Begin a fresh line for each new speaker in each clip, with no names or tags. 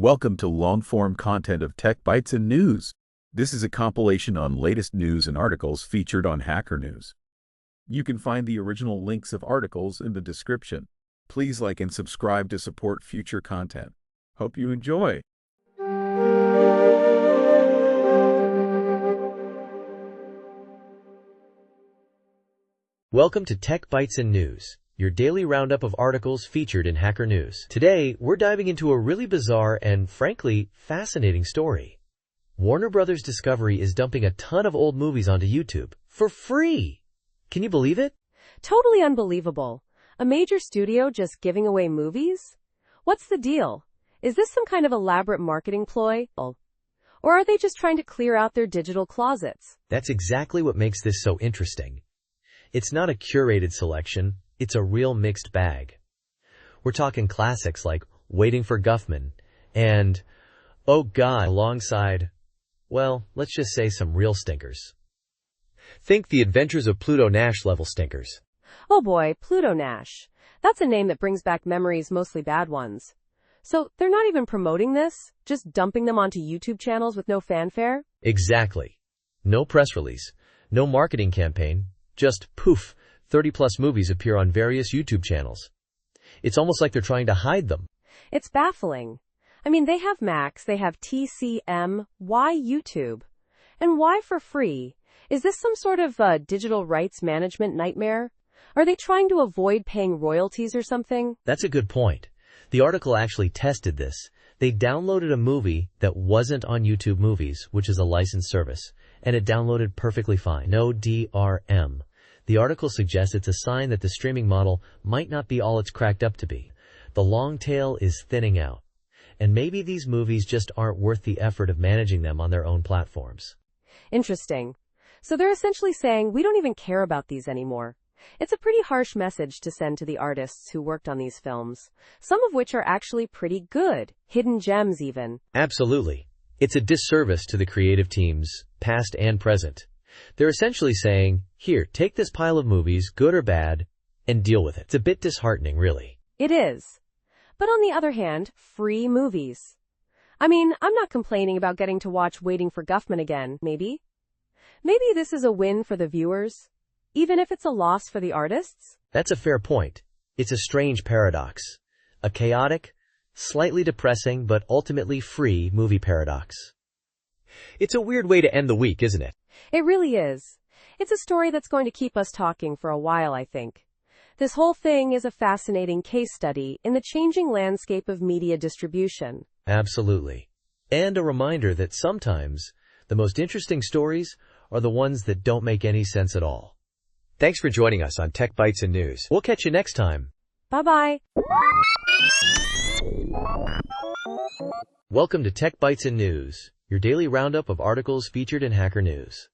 Welcome to long-form content of Tech Bytes and News. This is a compilation on latest news and articles featured on Hacker News. You can find the original links of articles in the description. Please like and subscribe to support future content. Hope you enjoy.
Welcome to Tech Bytes and News, your daily roundup of articles featured in Hacker News. Today, we're diving into a really bizarre and, frankly, fascinating story. Warner Brothers Discovery is dumping a ton of old movies onto YouTube for free. Can you believe it?
Totally unbelievable. A major studio just giving away movies? What's the deal? Is this some kind of elaborate marketing ploy? Or are they just trying to clear out their digital closets?
That's exactly what makes this so interesting. It's not a curated selection, it's a real mixed bag. We're talking classics like Waiting for Guffman and, oh God, alongside, well, let's just say some real stinkers. Think The Adventures of Pluto Nash level stinkers.
Oh boy, Pluto Nash. That's a name that brings back memories, mostly bad ones. So they're not even promoting this? Just dumping them onto YouTube channels with no fanfare?
Exactly. No press release, no marketing campaign, just poof, 30-plus movies appear on various YouTube channels. It's almost like they're trying to hide them.
It's baffling. I mean, they have Max, they have TCM, why YouTube? And why for free? Is this some sort of digital rights management nightmare? Are they trying to avoid paying royalties or something?
That's a good point. The article actually tested this. They downloaded a movie that wasn't on YouTube Movies, which is a licensed service, and it downloaded perfectly fine. No DRM. The article suggests it's a sign that the streaming model might not be all it's cracked up to be. The long tail is thinning out. And maybe these movies just aren't worth the effort of managing them on their own platforms.
Interesting. So they're essentially saying, we don't even care about these anymore. It's a pretty harsh message to send to the artists who worked on these films, some of which are actually pretty good, hidden gems even.
Absolutely. It's a disservice to the creative teams, past and present. They're essentially saying, here, take this pile of movies, good or bad, and deal with it. It's a bit disheartening, really.
It is. But on the other hand, free movies. I mean, I'm not complaining about getting to watch Waiting for Guffman again, maybe? Maybe this is a win for the viewers, even if it's a loss for the artists?
That's a fair point. It's a strange paradox. A chaotic, slightly depressing, but ultimately free movie paradox. It's a weird way to end the week, isn't it?
It really is. It's a story that's going to keep us talking for a while, I think. This whole thing is a fascinating case study in the changing landscape of media distribution.
Absolutely. And a reminder that sometimes the most interesting stories are the ones that don't make any sense at all. Thanks for joining us on Tech Bytes and News. We'll catch you next time.
Bye-bye.
Welcome to Tech Bytes and News, your daily roundup of articles featured in Hacker News.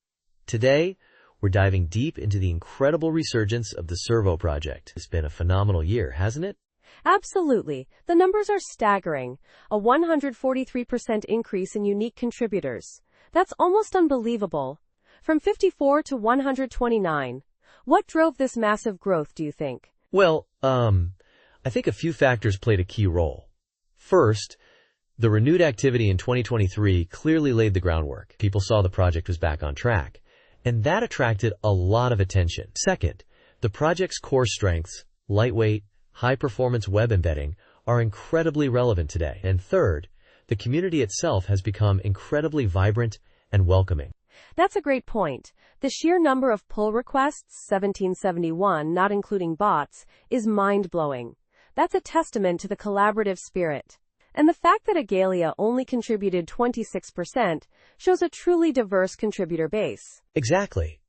Today, we're diving deep into the incredible resurgence of the Servo project. It's been a phenomenal year, hasn't it?
Absolutely. The numbers are staggering. A 143% increase in unique contributors. That's almost unbelievable. From 54 to 129. What drove this massive growth, do you think?
Well, I think a few factors played a key role. First, the renewed activity in 2023 clearly laid the groundwork. People saw the project was back on track, and that attracted a lot of attention. Second, the project's core strengths, lightweight, high-performance web embedding, are incredibly relevant today. And third, the community itself has become incredibly vibrant and welcoming.
That's a great point. The sheer number of pull requests, 1771, not including bots, is mind-blowing. That's a testament to the collaborative spirit. And the fact that Agalia only contributed 26% shows a truly diverse contributor base.
Exactly.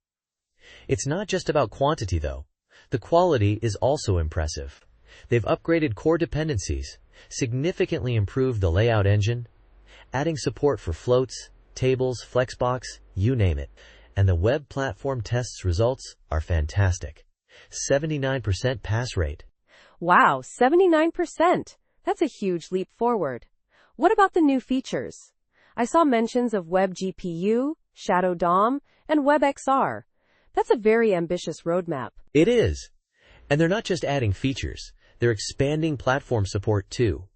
It's not just about quantity, though. The quality is also impressive. They've upgraded core dependencies, significantly improved the layout engine, adding support for floats, tables, Flexbox, you name it. And the web platform tests results are fantastic. 79% pass rate.
Wow, 79%. That's a huge leap forward. What about the new features? I saw mentions of WebGPU, Shadow DOM, and WebXR. That's a very ambitious roadmap.
It is. And they're not just adding features. They're expanding platform support too.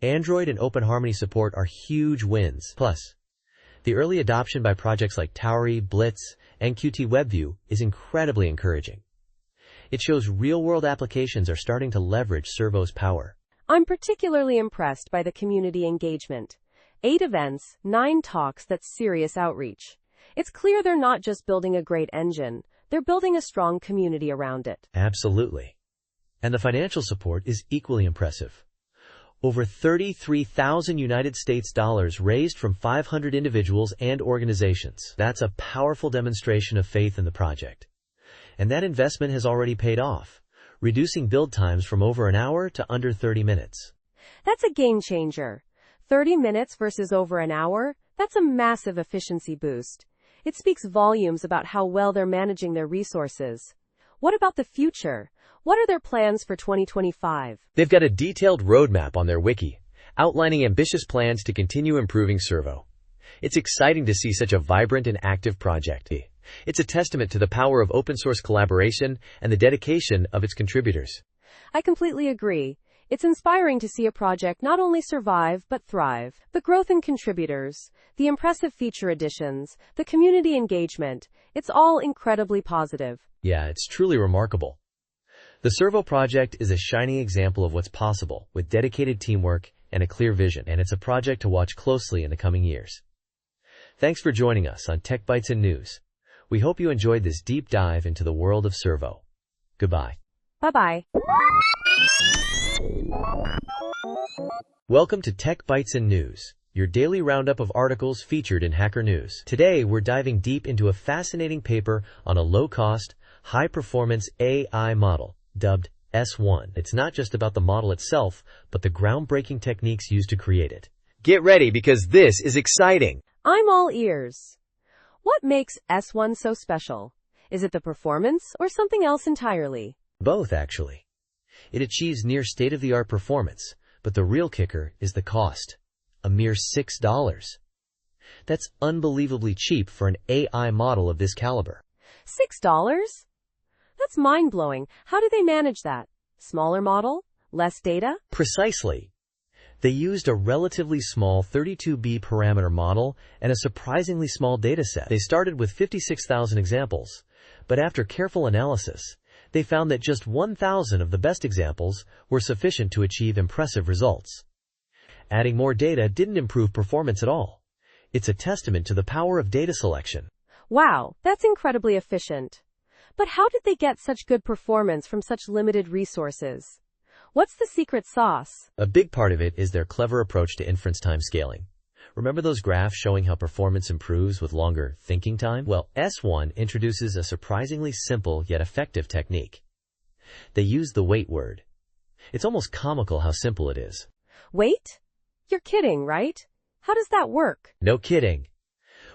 Android and OpenHarmony support are huge wins. Plus, the early adoption by projects like Towery, Blitz, and Qt WebView is incredibly encouraging. It shows real-world applications are starting to leverage Servo's power.
I'm particularly impressed by the community engagement. 8 events, 9 talks, that's serious outreach. It's clear they're not just building a great engine, they're building a strong community around it.
Absolutely. And the financial support is equally impressive. Over 33,000 United States dollars raised from 500 individuals and organizations. That's a powerful demonstration of faith in the project. And that investment has already paid off, reducing build times from over an hour to under 30 minutes.
That's a game changer. 30 minutes versus over an hour, that's a massive efficiency boost. It speaks volumes about how well they're managing their resources. What about the future? What are their plans for 2025?
They've got a detailed roadmap on their wiki, outlining ambitious plans to continue improving Servo. It's exciting to see such a vibrant and active project. It's a testament to the power of open-source collaboration and the dedication of its contributors.
I completely agree. It's inspiring to see a project not only survive but thrive. The growth in contributors, the impressive feature additions, the community engagement, it's all incredibly positive.
Yeah, it's truly remarkable. The Servo project is a shining example of what's possible with dedicated teamwork and a clear vision, and it's a project to watch closely in the coming years. Thanks for joining us on Tech Bytes and News. We hope you enjoyed this deep dive into the world of Servo. Goodbye.
Bye-bye.
Welcome to Tech Bytes and News, your daily roundup of articles featured in Hacker News. Today, we're diving deep into a fascinating paper on a low-cost, high-performance AI model, dubbed S1. It's not just about the model itself, but the groundbreaking techniques used to create it. Get ready because this is exciting!
I'm all ears. What makes S1 so special? Is it the performance or something else entirely?
Both, actually. It achieves near state-of-the-art performance, but the real kicker is the cost. A mere $6. That's unbelievably cheap for an AI model of this caliber.
$6? That's mind-blowing. How do they manage that? Smaller model? Less data?
Precisely. They used a relatively small 32B parameter model and a surprisingly small dataset. They started with 56,000 examples, but after careful analysis, they found that just 1,000 of the best examples were sufficient to achieve impressive results. Adding more data didn't improve performance at all. It's a testament to the power of data selection.
Wow, that's incredibly efficient. But how did they get such good performance from such limited resources? What's the secret sauce?
A big part of it is their clever approach to inference time scaling. Remember those graphs showing how performance improves with longer thinking time? Well, S1 introduces a surprisingly simple yet effective technique. They use the wait word. It's almost comical how simple it is.
Wait? You're kidding, right? How does that work?
No kidding.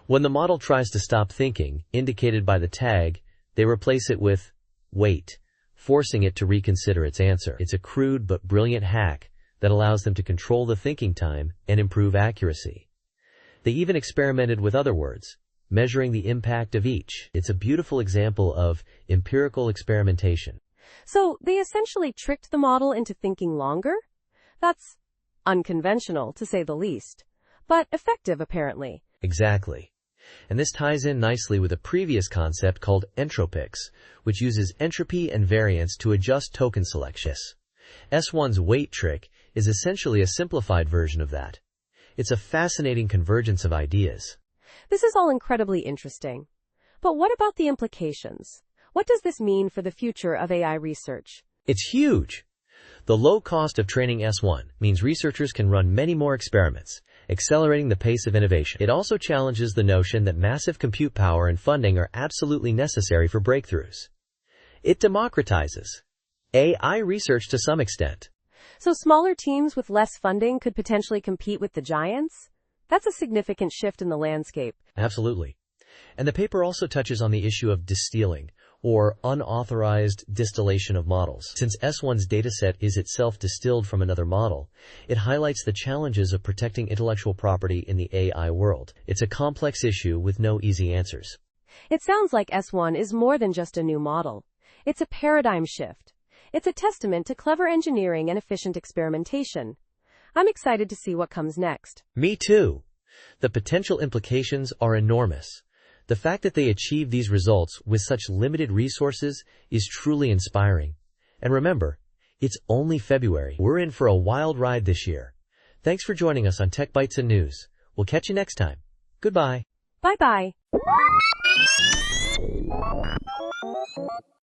When the model tries to stop thinking, indicated by the tag, they replace it with wait, forcing it to reconsider its answer. It's a crude but brilliant hack that allows them to control the thinking time and improve accuracy. They even experimented with other words, measuring the impact of each. It's a beautiful example of empirical experimentation.
So they essentially tricked the model into thinking longer? That's unconventional, to say the least, but effective, apparently.
Exactly. And this ties in nicely with a previous concept called entropics, which uses entropy and variance to adjust token selections. S1's wait trick is essentially a simplified version of that. It's a fascinating convergence of ideas.
This is all incredibly interesting. But what about the implications? What does this mean for the future of AI research?
It's huge. The low cost of training S1 means researchers can run many more experiments, accelerating the pace of innovation. It also challenges the notion that massive compute power and funding are absolutely necessary for breakthroughs. It democratizes AI research to some extent.
So smaller teams with less funding could potentially compete with the giants? That's a significant shift in the landscape.
Absolutely. And the paper also touches on the issue of distilling, or unauthorized distillation of models. Since S1's dataset is itself distilled from another model, it highlights the challenges of protecting intellectual property in the AI world. It's a complex issue with no easy answers.
It sounds like S1 is more than just a new model. It's a paradigm shift. It's a testament to clever engineering and efficient experimentation. I'm excited to see what comes next.
Me too. The potential implications are enormous. The fact that they achieved these results with such limited resources is truly inspiring. And remember, it's only February. We're in for a wild ride this year. Thanks for joining us on Tech Bytes and News. We'll catch you next time. Goodbye.
Bye-bye.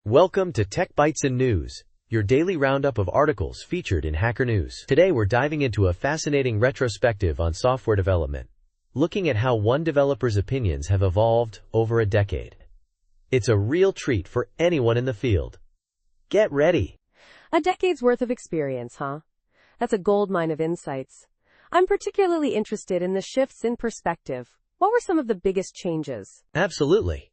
Welcome to Tech Bytes and News, your daily roundup of articles featured in Hacker News. Today we're diving into a fascinating retrospective on software development, looking at how one developer's opinions have evolved over a decade. It's a real treat for anyone in the field. Get ready.
A decade's worth of experience, huh? That's a goldmine of insights. I'm particularly interested in the shifts in perspective. What were some of the biggest changes?
Absolutely.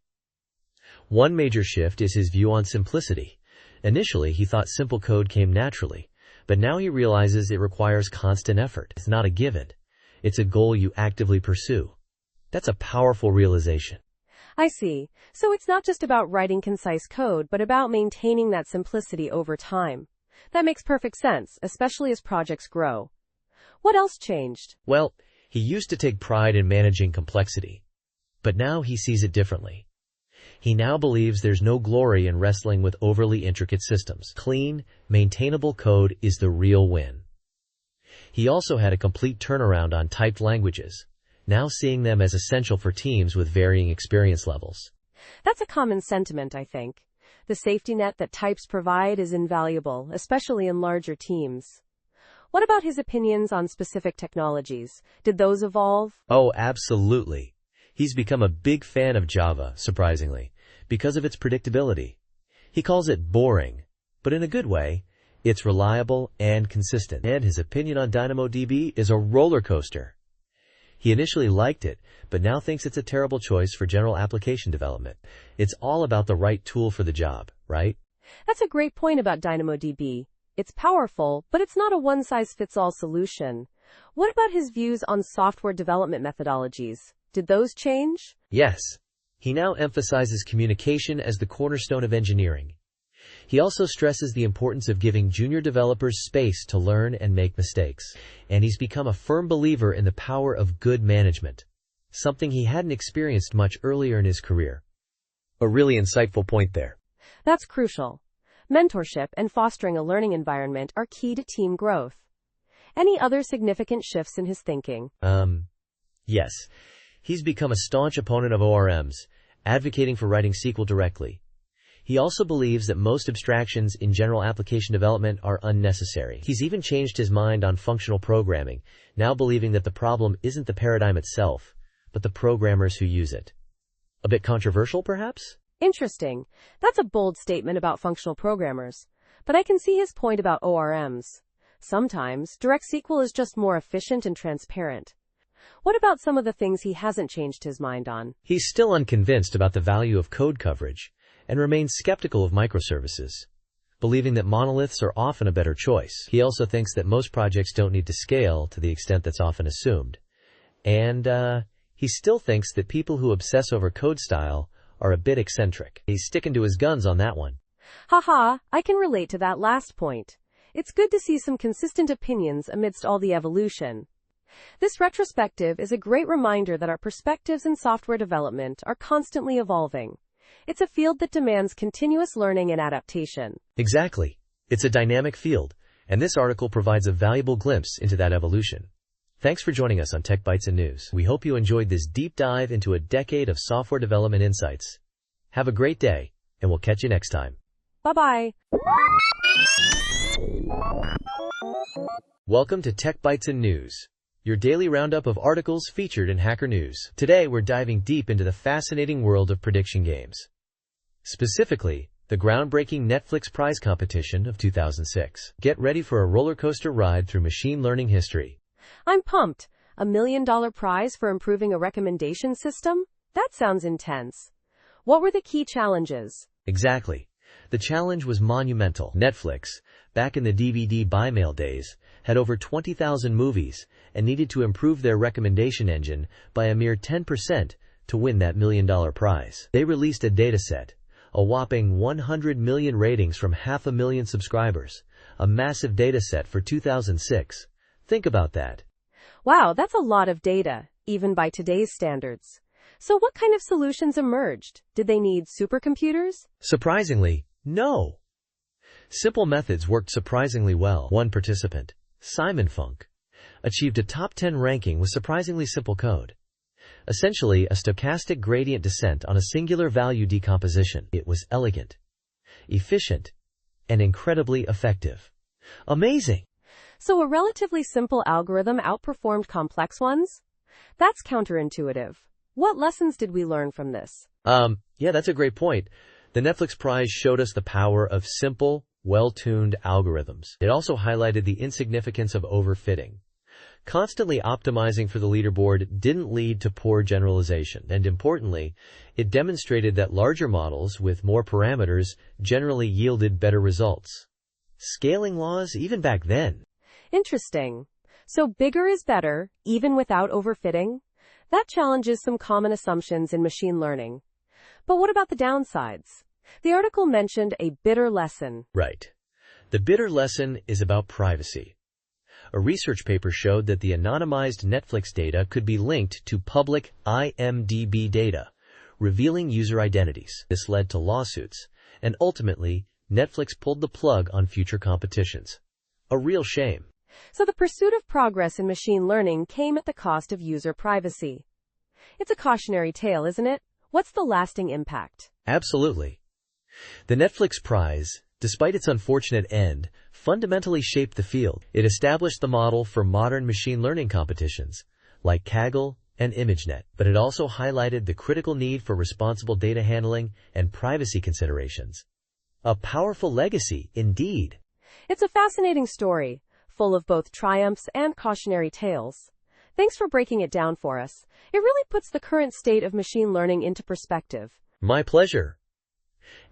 One major shift is his view on simplicity. Initially, he thought simple code came naturally, but now he realizes it requires constant effort. It's not a given. It's a goal you actively pursue. That's a powerful realization.
I see. So it's not just about writing concise code, but about maintaining that simplicity over time. That makes perfect sense, especially as projects grow. What else changed?
Well, he used to take pride in managing complexity, but now he sees it differently. He now believes there's no glory in wrestling with overly intricate systems. Clean, maintainable code is the real win. He also had a complete turnaround on typed languages, now seeing them as essential for teams with varying experience levels.
That's a common sentiment, I think. The safety net that types provide is invaluable, especially in larger teams. What about his opinions on specific technologies? Did those evolve?
Oh, absolutely. He's become a big fan of Java, surprisingly, because of its predictability. He calls it boring, but in a good way. It's reliable and consistent. And his opinion on DynamoDB is a roller coaster. He initially liked it, but now thinks it's a terrible choice for general application development. It's all about the right tool for the job, right?
That's a great point about DynamoDB. It's powerful, but it's not a one-size-fits-all solution. What about his views on software development methodologies? Did those change?
Yes. He now emphasizes communication as the cornerstone of engineering. He also stresses the importance of giving junior developers space to learn and make mistakes. And he's become a firm believer in the power of good management, something he hadn't experienced much earlier in his career. A really insightful point there.
That's crucial. Mentorship and fostering a learning environment are key to team growth. Any other significant shifts in his thinking?
Yes. He's become a staunch opponent of ORMs, advocating for writing SQL directly. He also believes that most abstractions in general application development are unnecessary. He's even changed his mind on functional programming, now believing that the problem isn't the paradigm itself, but the programmers who use it. A bit controversial, perhaps?
Interesting. That's a bold statement about functional programmers. But I can see his point about ORMs. Sometimes, direct SQL is just more efficient and transparent. What about some of the things he hasn't changed his mind on?
He's still unconvinced about the value of code coverage, and remains skeptical of microservices, believing that monoliths are often a better choice. He also thinks that most projects don't need to scale to the extent that's often assumed. And, he still thinks that people who obsess over code style are a bit eccentric. He's sticking to his guns on that one.
Haha, I can relate to that last point. It's good to see some consistent opinions amidst all the evolution. This retrospective is a great reminder that our perspectives in software development are constantly evolving. It's a field that demands continuous learning and adaptation.
Exactly. It's a dynamic field, and this article provides a valuable glimpse into that evolution. Thanks for joining us on Tech Bytes and News. We hope you enjoyed this deep dive into a decade of software development insights. Have a great day, and we'll catch you next time.
Bye-bye.
Welcome to Tech Bytes and News, your daily roundup of articles featured in Hacker News. Today we're diving deep into the fascinating world of prediction games. Specifically, the groundbreaking Netflix prize competition of 2006. Get ready for a roller coaster ride through machine learning history.
I'm pumped. $1 million prize for improving a recommendation system? That sounds intense. What were the key challenges?
Exactly. The challenge was monumental. Netflix, back in the DVD buy mail days, had over 20,000 movies and needed to improve their recommendation engine by a mere 10% to win that $1 million prize. They released a dataset, a whopping 100 million ratings from 500,000 subscribers, a massive dataset for 2006. Think about that.
Wow, that's a lot of data, even by today's standards. So what kind of solutions emerged? Did they need supercomputers?
Surprisingly, no. Simple methods worked surprisingly well. One participant, Simon Funk, achieved a top 10 ranking with surprisingly simple code. Essentially, a stochastic gradient descent on a singular value decomposition. It was elegant, efficient, and incredibly effective. Amazing!
So a relatively simple algorithm outperformed complex ones? That's counterintuitive. What lessons did we learn from this?
Yeah, that's a great point. The Netflix Prize showed us the power of simple, well-tuned algorithms. It also highlighted the insignificance of overfitting. Constantly optimizing for the leaderboard didn't lead to poor generalization, and importantly, it demonstrated that larger models with more parameters generally yielded better results. Scaling laws even back then.
Interesting. So bigger is better, even without overfitting? That challenges some common assumptions in machine learning. But what about the downsides? The article mentioned a bitter lesson.
Right. The bitter lesson is about privacy. A research paper showed that the anonymized Netflix data could be linked to public IMDb data, revealing user identities. This led to lawsuits, and ultimately, Netflix pulled the plug on future competitions. A real shame.
So the pursuit of progress in machine learning came at the cost of user privacy. It's a cautionary tale, isn't it? What's the lasting impact?
Absolutely. The Netflix Prize, despite its unfortunate end, fundamentally shaped the field. It established the model for modern machine learning competitions, like Kaggle and ImageNet, but it also highlighted the critical need for responsible data handling and privacy considerations. A powerful legacy, indeed.
It's a fascinating story, full of both triumphs and cautionary tales. Thanks for breaking it down for us. It really puts the current state of machine learning into perspective.
My pleasure.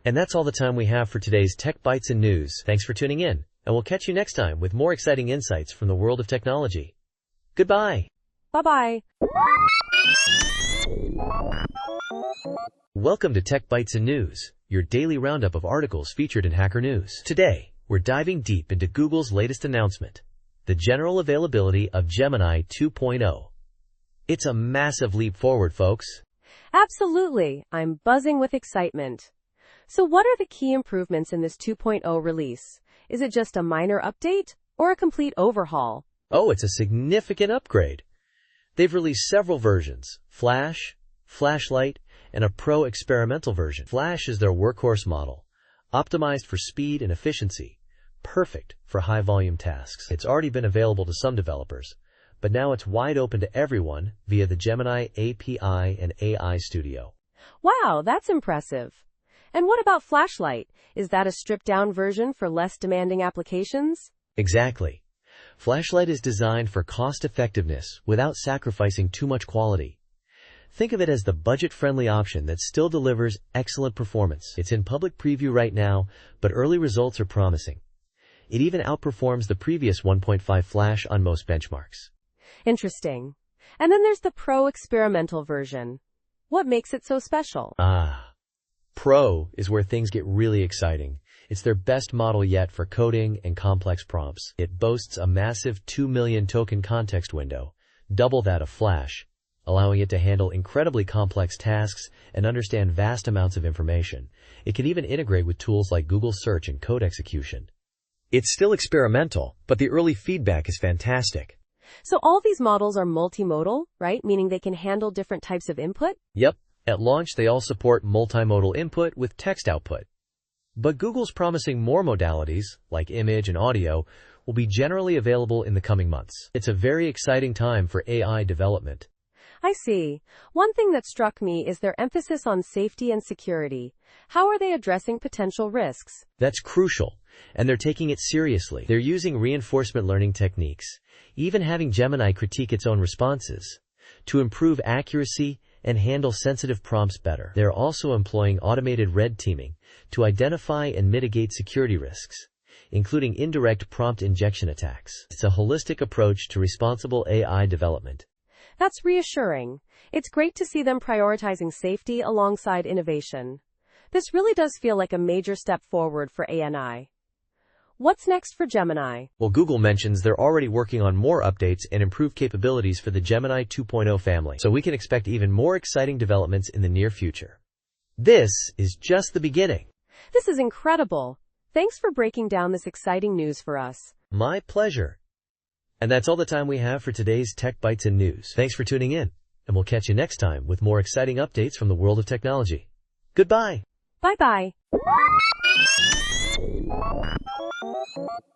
And that's all the time we have for today's Tech Bytes and News. Thanks for tuning in, and we'll catch you next time with more exciting insights from the world of technology. Goodbye.
Bye-bye.
Welcome to Tech Bytes and News, your daily roundup of articles featured in Hacker News. Today, we're diving deep into Google's latest announcement, the general availability of Gemini 2.0. It's a massive leap forward, folks.
Absolutely. I'm buzzing with excitement. So what are the key improvements in this 2.0 release? Is it just a minor update or a complete overhaul?
Oh, it's a significant upgrade. They've released several versions: Flash, Flashlight, and a Pro experimental version. Flash is their workhorse model, optimized for speed and efficiency, perfect for high-volume tasks. It's already been available to some developers, but now it's wide open to everyone via the Gemini API and AI Studio.
Wow, that's impressive. And what about Flashlight? Is that a stripped-down version for less demanding applications?
Exactly. Flashlight is designed for cost-effectiveness without sacrificing too much quality. Think of it as the budget-friendly option that still delivers excellent performance. It's in public preview right now, but early results are promising. It even outperforms the previous 1.5 Flash on most benchmarks.
Interesting. And then there's the Pro experimental version. What makes it so special?
Pro is where things get really exciting. It's their best model yet for coding and complex prompts. It boasts a massive 2 million token context window, double that of Flash, allowing it to handle incredibly complex tasks and understand vast amounts of information. It can even integrate with tools like Google Search and code execution. It's still experimental, but the early feedback is fantastic.
So all these models are multimodal, right? Meaning they can handle different types of input?
Yep. At launch, they all support multimodal input with text output. But Google's promising more modalities, like image and audio, will be generally available in the coming months. It's a very exciting time for AI development.
I see. One thing that struck me is their emphasis on safety and security. How are they addressing potential risks?
That's crucial, and they're taking it seriously. They're using reinforcement learning techniques, even having Gemini critique its own responses, to improve accuracy and handle sensitive prompts better. They're also employing automated red teaming to identify and mitigate security risks, including indirect prompt injection attacks. It's a holistic approach to responsible AI development.
That's reassuring. It's great to see them prioritizing safety alongside innovation. This really does feel like a major step forward for ANI. What's next for Gemini?
Well, Google mentions they're already working on more updates and improved capabilities for the Gemini 2.0 family, so we can expect even more exciting developments in the near future. This is just the beginning.
This is incredible. Thanks for breaking down this exciting news for us.
My pleasure. And that's all the time we have for today's Tech Bytes and News. Thanks for tuning in, and we'll catch you next time with more exciting updates from the world of technology. Goodbye.
Bye-bye.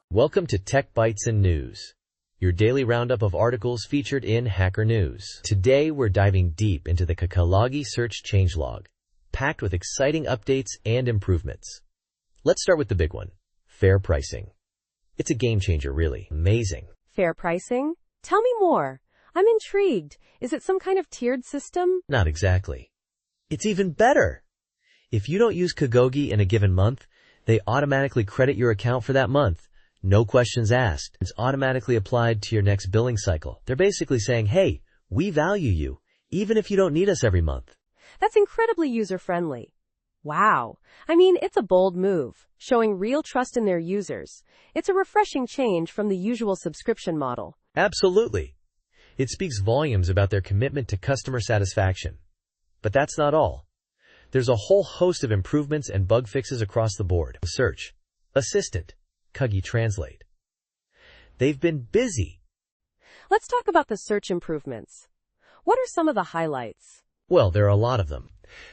Welcome to Tech Bytes and News, your daily roundup of articles featured in Hacker News. Today, we're diving deep into the Kakalagi search changelog, packed with exciting updates and improvements. Let's start with the big one, fair pricing. It's a game changer, really. Amazing.
Fair pricing? Tell me more. I'm intrigued. Is it some kind of tiered system?
Not exactly. It's even better. If you don't use Kagogi in a given month, they automatically credit your account for that month. No questions asked. It's automatically applied to your next billing cycle. They're basically saying, hey, we value you, even if you don't need us every month.
That's incredibly user-friendly. Wow. I mean, it's a bold move, showing real trust in their users. It's a refreshing change from the usual subscription model.
Absolutely. It speaks volumes about their commitment to customer satisfaction. But that's not all. There's a whole host of improvements and bug fixes across the board. Search, Assistant, Kagi Translate. They've been busy.
Let's talk about the search improvements. What are some of the highlights?
Well, there are a lot of them.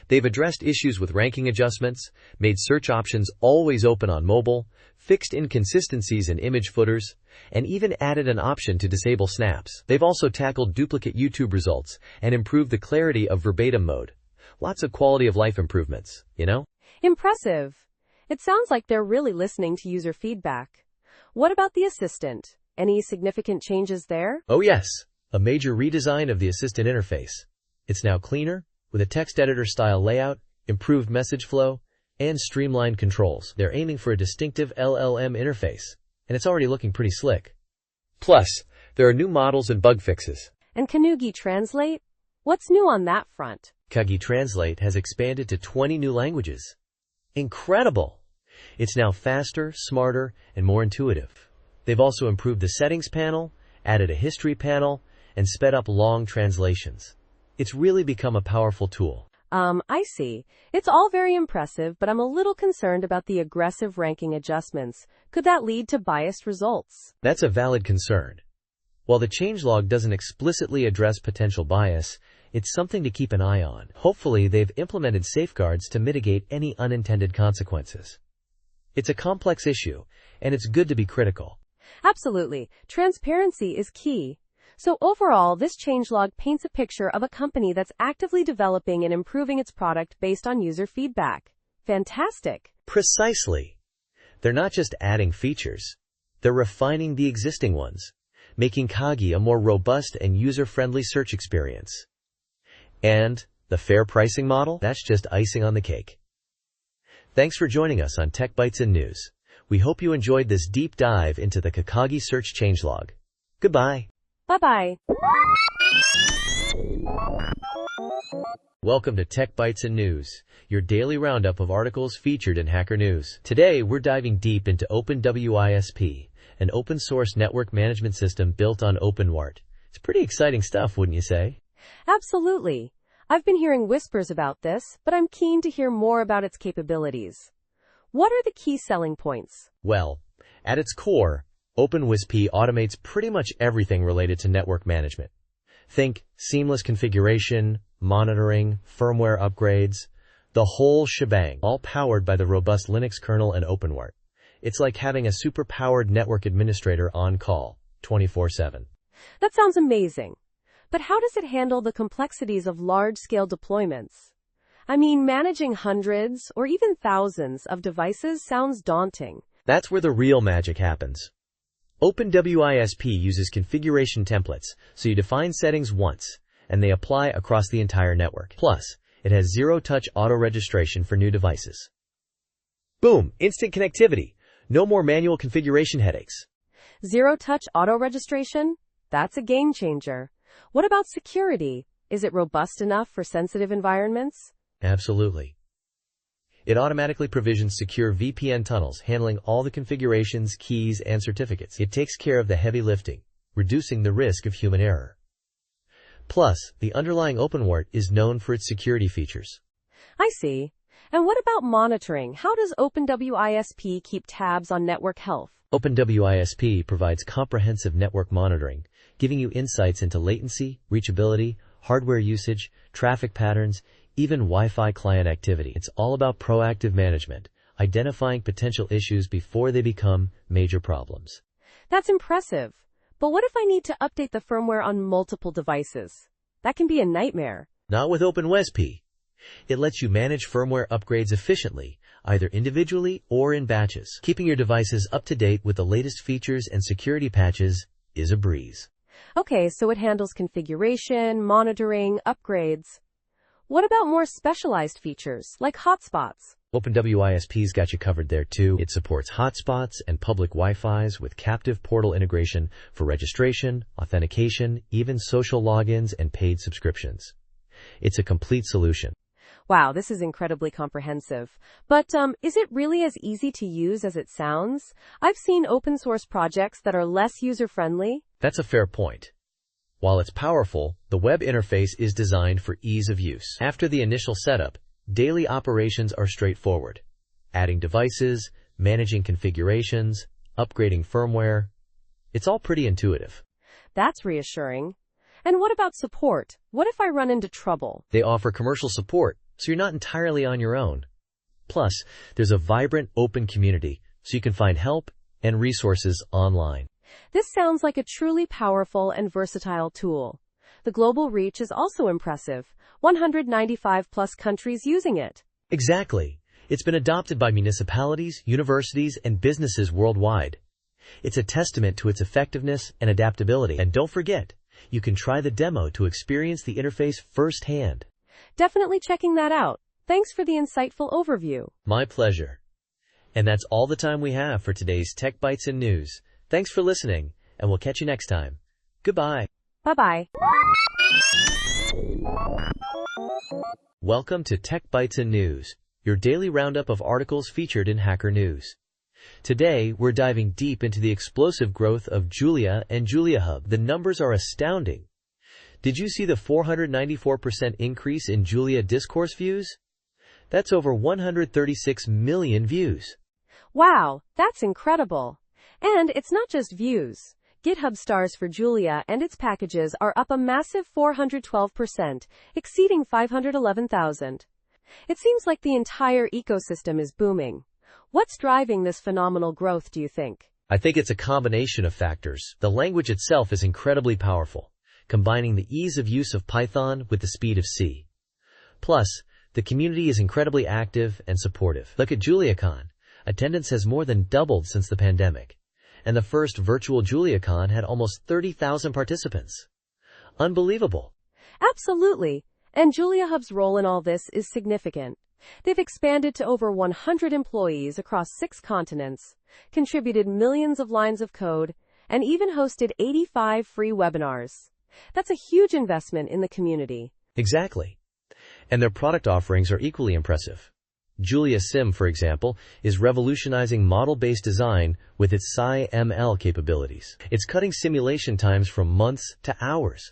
They've addressed issues with ranking adjustments, made search options always open on mobile, fixed inconsistencies in image footers, and even added an option to disable snaps. They've also tackled duplicate YouTube results and improved the clarity of verbatim mode. Lots of quality of life improvements, you know?
Impressive. It sounds like they're really listening to user feedback. What about the assistant? Any significant changes there?
Oh yes, a major redesign of the assistant interface. It's now cleaner, with a text editor style layout, improved message flow, and streamlined controls. They're aiming for a distinctive LLM interface, and it's already looking pretty slick. Plus, there are new models and bug fixes.
And Kagi Translate? What's new on that front?
Kagi Translate has expanded to 20 new languages. Incredible! It's now faster, smarter, and more intuitive. They've also improved the settings panel, added a history panel, and sped up long translations. It's really become a powerful tool.
I see. It's all very impressive, but I'm a little concerned about the aggressive ranking adjustments. Could that lead to biased results?
That's a valid concern. While the changelog doesn't explicitly address potential bias, it's something to keep an eye on. Hopefully, they've implemented safeguards to mitigate any unintended consequences. It's a complex issue, and it's good to be critical.
Absolutely. Transparency is key. So overall, this changelog paints a picture of a company that's actively developing and improving its product based on user feedback. Fantastic.
Precisely. They're not just adding features. They're refining the existing ones, making Kagi a more robust and user-friendly search experience. And the fair pricing model? That's just icing on the cake. Thanks for joining us on Tech Bytes and News. We hope you enjoyed this deep dive into the Kagi search changelog. Goodbye.
Bye-bye.
Welcome to Tech Bytes and News, your daily roundup of articles featured in Hacker News. Today, we're diving deep into OpenWISP, an open-source network management system built on OpenWrt. It's pretty exciting stuff, wouldn't you say?
Absolutely. I've been hearing whispers about this, but I'm keen to hear more about its capabilities. What are the key selling points?
Well, at its core, OpenWISP automates pretty much everything related to network management. Think seamless configuration, monitoring, firmware upgrades, the whole shebang, all powered by the robust Linux kernel and OpenWrt. It's like having a super-powered network administrator on call, 24/7.
That sounds amazing. But how does it handle the complexities of large-scale deployments? I mean, managing hundreds or even thousands of devices sounds daunting.
That's where the real magic happens. OpenWISP uses configuration templates, so you define settings once, and they apply across the entire network. Plus, it has zero-touch auto-registration for new devices. Boom! Instant connectivity. No more manual configuration headaches.
Zero-touch auto-registration? That's a game changer. What about security? Is it robust enough for sensitive environments?
Absolutely. It automatically provisions secure VPN tunnels, handling all the configurations, keys, and certificates. It takes care of the heavy lifting, reducing the risk of human error. Plus, the underlying OpenWrt is known for its security features.
I see. And what about monitoring? How does OpenWISP keep tabs on network health?
OpenWISP provides comprehensive network monitoring, giving you insights into latency, reachability, hardware usage, traffic patterns, even Wi-Fi client activity. It's all about proactive management, identifying potential issues before they become major problems.
That's impressive. But what if I need to update the firmware on multiple devices? That can be a nightmare.
Not with OpenWISP. It lets you manage firmware upgrades efficiently, either individually or in batches. Keeping your devices up to date with the latest features and security patches is a breeze.
Okay, so it handles configuration, monitoring, upgrades. What about more specialized features, like hotspots?
OpenWISP's got you covered there too. It supports hotspots and public Wi-Fis with captive portal integration for registration, authentication, even social logins and paid subscriptions. It's a complete solution.
Wow, this is incredibly comprehensive. But is it really as easy to use as it sounds? I've seen open source projects that are less user-friendly.
That's a fair point. While it's powerful, the web interface is designed for ease of use. After the initial setup, daily operations are straightforward. Adding devices, managing configurations, upgrading firmware. It's all pretty intuitive.
That's reassuring. And what about support? What if I run into trouble?
They offer commercial support, so you're not entirely on your own. Plus, there's a vibrant, open community, so you can find help and resources online.
This sounds like a truly powerful and versatile tool. The global reach is also impressive. 195 plus countries using it.
Exactly. It's been adopted by municipalities, universities, and businesses worldwide. It's a testament to its effectiveness and adaptability. And don't forget, you can try the demo to experience the interface firsthand.
Definitely checking that out. Thanks for the insightful overview.
My pleasure. And that's all the time we have for today's Tech Bytes and News. Thanks for listening, and we'll catch you next time. Goodbye.
Bye-bye.
Welcome to Tech Bytes and News, your daily roundup of articles featured in Hacker News. Today, we're diving deep into the explosive growth of Julia and Julia Hub. The numbers are astounding. Did you see the 494% increase in Julia discourse views? That's over 136 million views.
Wow, that's incredible. And it's not just views. GitHub stars for Julia and its packages are up a massive 412%, exceeding 511,000. It seems like the entire ecosystem is booming. What's driving this phenomenal growth, do you think?
I think it's a combination of factors. The language itself is incredibly powerful, combining the ease of use of Python with the speed of C. Plus, the community is incredibly active and supportive. Look at JuliaCon. Attendance has more than doubled since the pandemic. And the first virtual JuliaCon had almost 30,000 participants. Unbelievable.
Absolutely. And Julia Hub's role in all this is significant. They've expanded to over 100 employees across 6 continents, contributed millions of lines of code, and even hosted 85 free webinars. That's a huge investment in the community.
Exactly. And their product offerings are equally impressive. Julia Sim, for example, is revolutionizing model-based design with its Sci-ML capabilities. It's cutting simulation times from months to hours.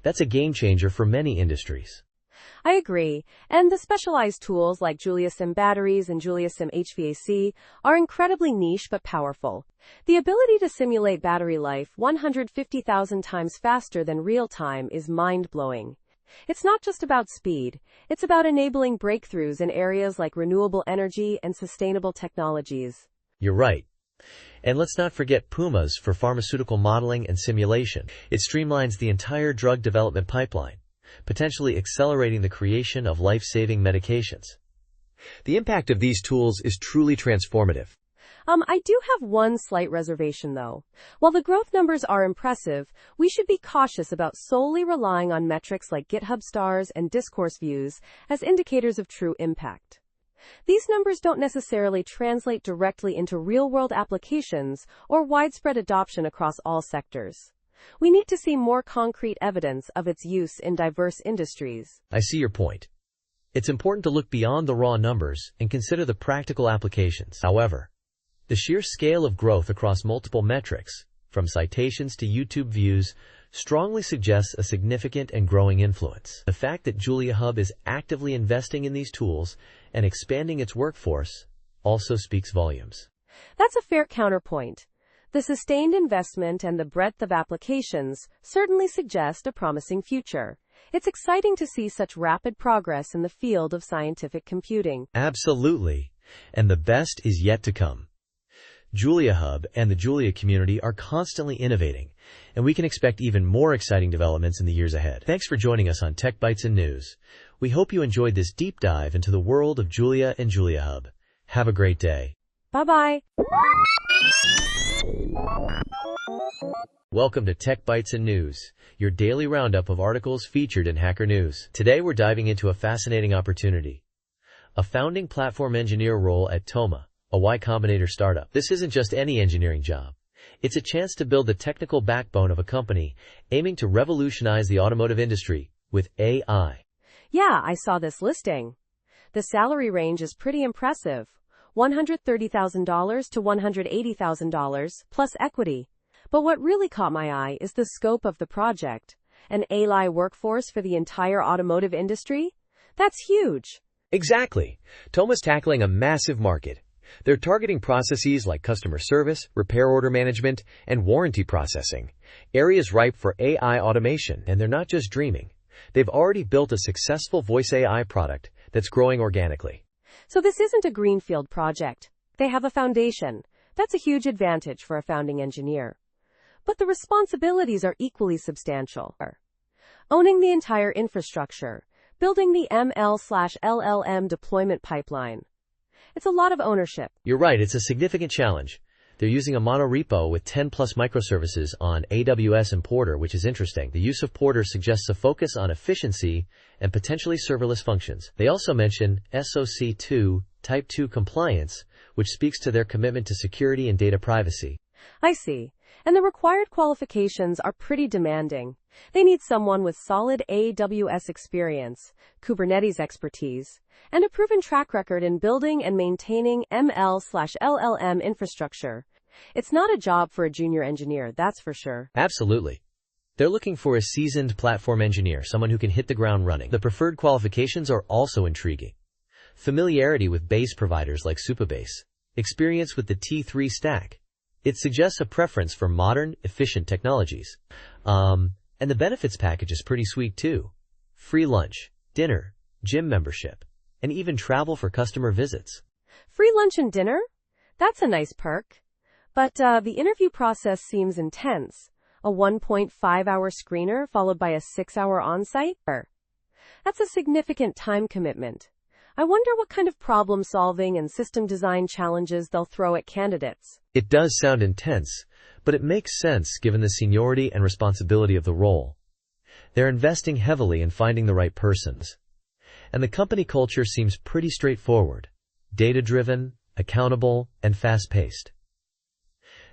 That's a game changer for many industries.
I agree. And the specialized tools like Julia Sim batteries and Julia Sim HVAC are incredibly niche but powerful. The ability to simulate battery life 150,000 times faster than real time is mind-blowing. It's not just about speed, it's about enabling breakthroughs in areas like renewable energy and sustainable technologies.
You're right. And let's not forget Pumas for pharmaceutical modeling and simulation. It streamlines the entire drug development pipeline, potentially accelerating the creation of life-saving medications. The impact of these tools is truly transformative.
I do have one slight reservation, though. While the growth numbers are impressive, we should be cautious about solely relying on metrics like GitHub stars and discourse views as indicators of true impact. These numbers don't necessarily translate directly into real-world applications or widespread adoption across all sectors. We need to see more concrete evidence of its use in diverse industries.
I see your point. It's important to look beyond the raw numbers and consider the practical applications. However, the sheer scale of growth across multiple metrics, from citations to YouTube views, strongly suggests a significant and growing influence. The fact that Julia Hub is actively investing in these tools and expanding its workforce also speaks volumes.
That's a fair counterpoint. The sustained investment and the breadth of applications certainly suggest a promising future. It's exciting to see such rapid progress in the field of scientific computing.
Absolutely. And the best is yet to come. Julia Hub and the Julia community are constantly innovating, and we can expect even more exciting developments in the years ahead. Thanks for joining us on Tech Bytes and News. We hope you enjoyed this deep dive into the world of Julia and Julia Hub. Have a great day.
Bye-bye.
Welcome to Tech Bytes and News, your daily roundup of articles featured in Hacker News. Today we're diving into a fascinating opportunity. A founding platform engineer role at Toma, a Y Combinator startup. This isn't just any engineering job. It's a chance to build the technical backbone of a company aiming to revolutionize the automotive industry with AI.
Yeah, I saw this listing. The salary range is pretty impressive. $130,000 to $180,000 plus equity. But what really caught my eye is the scope of the project. An AI workforce for the entire automotive industry? That's huge.
Exactly. Toma's tackling a massive market. They're targeting processes like customer service, repair order management, and warranty processing, areas ripe for AI automation. And they're not just dreaming. They've already built a successful voice AI product that's growing organically.
So this isn't a greenfield project. They have a foundation. That's a huge advantage for a founding engineer. But the responsibilities are equally substantial. Owning the entire infrastructure, building the ML/LLM deployment pipeline. It's a lot of ownership.
You're right, it's a significant challenge. They're using a monorepo with 10 plus microservices on AWS and Porter, which is interesting. The use of Porter suggests a focus on efficiency and potentially serverless functions. They also mention SOC 2 Type 2 compliance, which speaks to their commitment to security and data privacy.
I see. And the required qualifications are pretty demanding. They need someone with solid AWS experience, Kubernetes expertise, and a proven track record in building and maintaining ML/LLM infrastructure. It's not a job for a junior engineer, that's for sure.
Absolutely. They're looking for a seasoned platform engineer, someone who can hit the ground running. The preferred qualifications are also intriguing. Familiarity with base providers like Supabase, experience with the T3 stack. It suggests a preference for modern, efficient technologies. And the benefits package is pretty sweet too. Free lunch, dinner, gym membership, and even travel for customer visits.
Free lunch and dinner? That's a nice perk. But the interview process seems intense. A 1.5-hour screener followed by a 6-hour on-site? That's a significant time commitment. I wonder what kind of problem-solving and system design challenges they'll throw at candidates.
It does sound intense, but it makes sense given the seniority and responsibility of the role. They're investing heavily in finding the right persons. And the company culture seems pretty straightforward, data-driven, accountable, and fast-paced.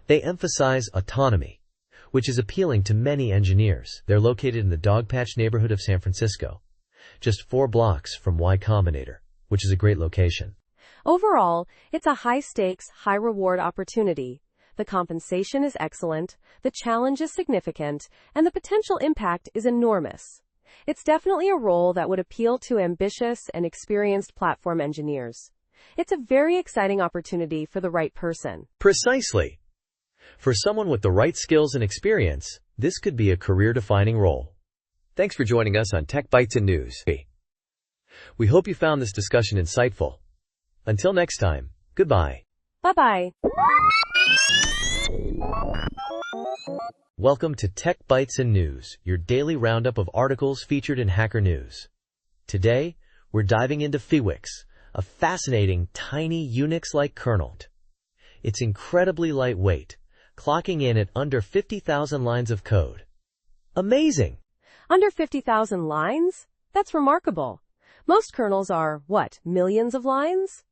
They emphasize autonomy, which is appealing to many engineers. They're located in the Dogpatch neighborhood of San Francisco, just 4 blocks from Y Combinator, which is a great location.
Overall, it's a high-stakes, high-reward opportunity. The compensation is excellent, the challenge is significant, and the potential impact is enormous. It's definitely a role that would appeal to ambitious and experienced platform engineers. It's a very exciting opportunity for the right person.
Precisely. For someone with the right skills and experience, this could be a career-defining role. Thanks for joining us on Tech Bytes and News. We hope you found this discussion insightful. Until next time, goodbye.
Bye-bye.
Welcome to Tech Bytes and News, your daily roundup of articles featured in Hacker News. Today, we're diving into Fiwix, a fascinating, tiny Unix-like kernel. It's incredibly lightweight, clocking in at under 50,000 lines of code. Amazing!
Under 50,000 lines? That's remarkable. Most kernels are, millions of lines?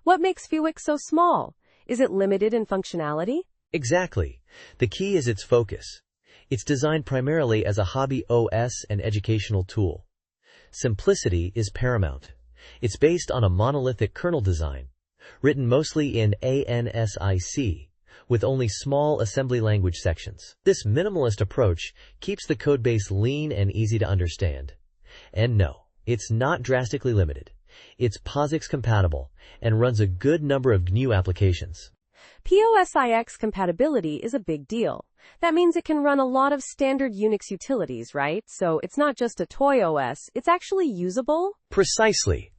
What makes Fiwix so small? Is it limited in functionality?
Exactly. The key is its focus. It's designed primarily as a hobby OS and educational tool. Simplicity is paramount. It's based on a monolithic kernel design, written mostly in ANSIC, with only small assembly language sections. This minimalist approach keeps the codebase lean and easy to understand. And no, it's not drastically limited. It's POSIX compatible and runs a good number of GNU applications.
POSIX compatibility is a big deal. That means it can run a lot of standard Unix utilities, right? So it's not just a toy OS, it's actually usable?
Precisely.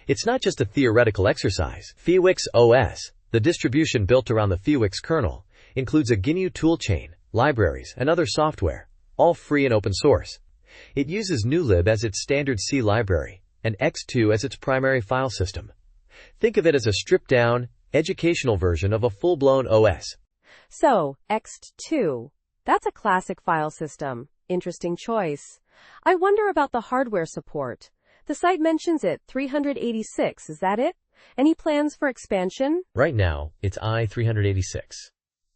It's not just a theoretical exercise. PHYWX OS, the distribution built around the PHYWX kernel, includes a GNU toolchain, libraries, and other software, all free and open source. It uses GNUlib as its standard C library, and X2 as its primary file system. Think of it as a stripped-down, educational version of a full-blown OS.
So, X2. That's a classic file system. Interesting choice. I wonder about the hardware support. The site mentions it 386, is that it? Any plans for expansion?
Right now, it's i386.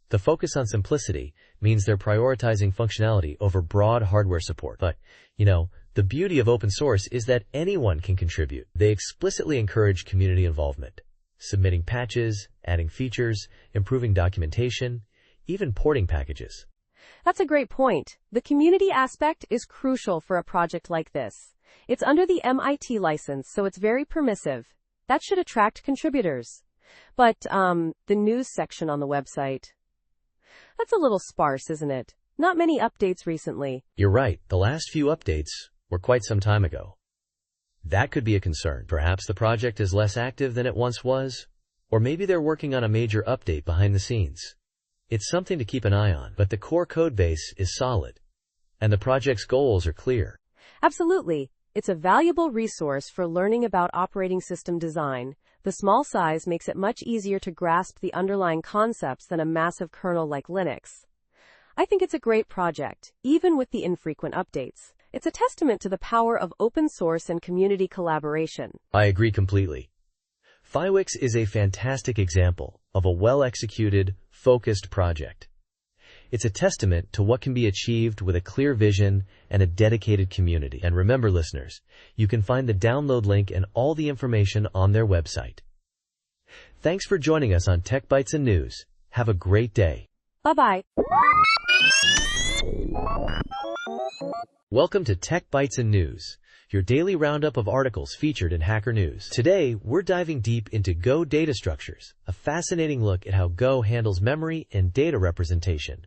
The focus on simplicity means they're prioritizing functionality over broad hardware support. But, the beauty of open source is that anyone can contribute. They explicitly encourage community involvement, submitting patches, adding features, improving documentation, even porting packages.
That's a great point. The community aspect is crucial for a project like this. It's under the MIT license, so it's very permissive. That should attract contributors. But, the news section on the website, that's a little sparse, isn't it? Not many updates recently.
You're right. The last few updates were quite some time ago. That could be a concern. Perhaps the project is less active than it once was, or maybe they're working on a major update behind the scenes. It's something to keep an eye on, but the core codebase is solid, and the project's goals are clear.
Absolutely. It's a valuable resource for learning about operating system design. The small size makes it much easier to grasp the underlying concepts than a massive kernel like Linux. I think it's a great project, even with the infrequent updates. It's a testament to the power of open source and community collaboration.
I agree completely. PHYWX is a fantastic example of a well-executed, focused project. It's a testament to what can be achieved with a clear vision and a dedicated community. And remember, listeners, you can find the download link and all the information on their website. Thanks for joining us on Tech Bytes and News. Have a great day.
Bye-bye.
Welcome to Tech Bytes and News, your daily roundup of articles featured in Hacker News. Today, we're diving deep into Go data structures, a fascinating look at how Go handles memory and data representation.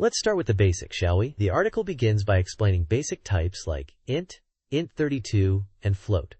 Let's start with the basics, shall we? The article begins by explaining basic types like int, int32, and float.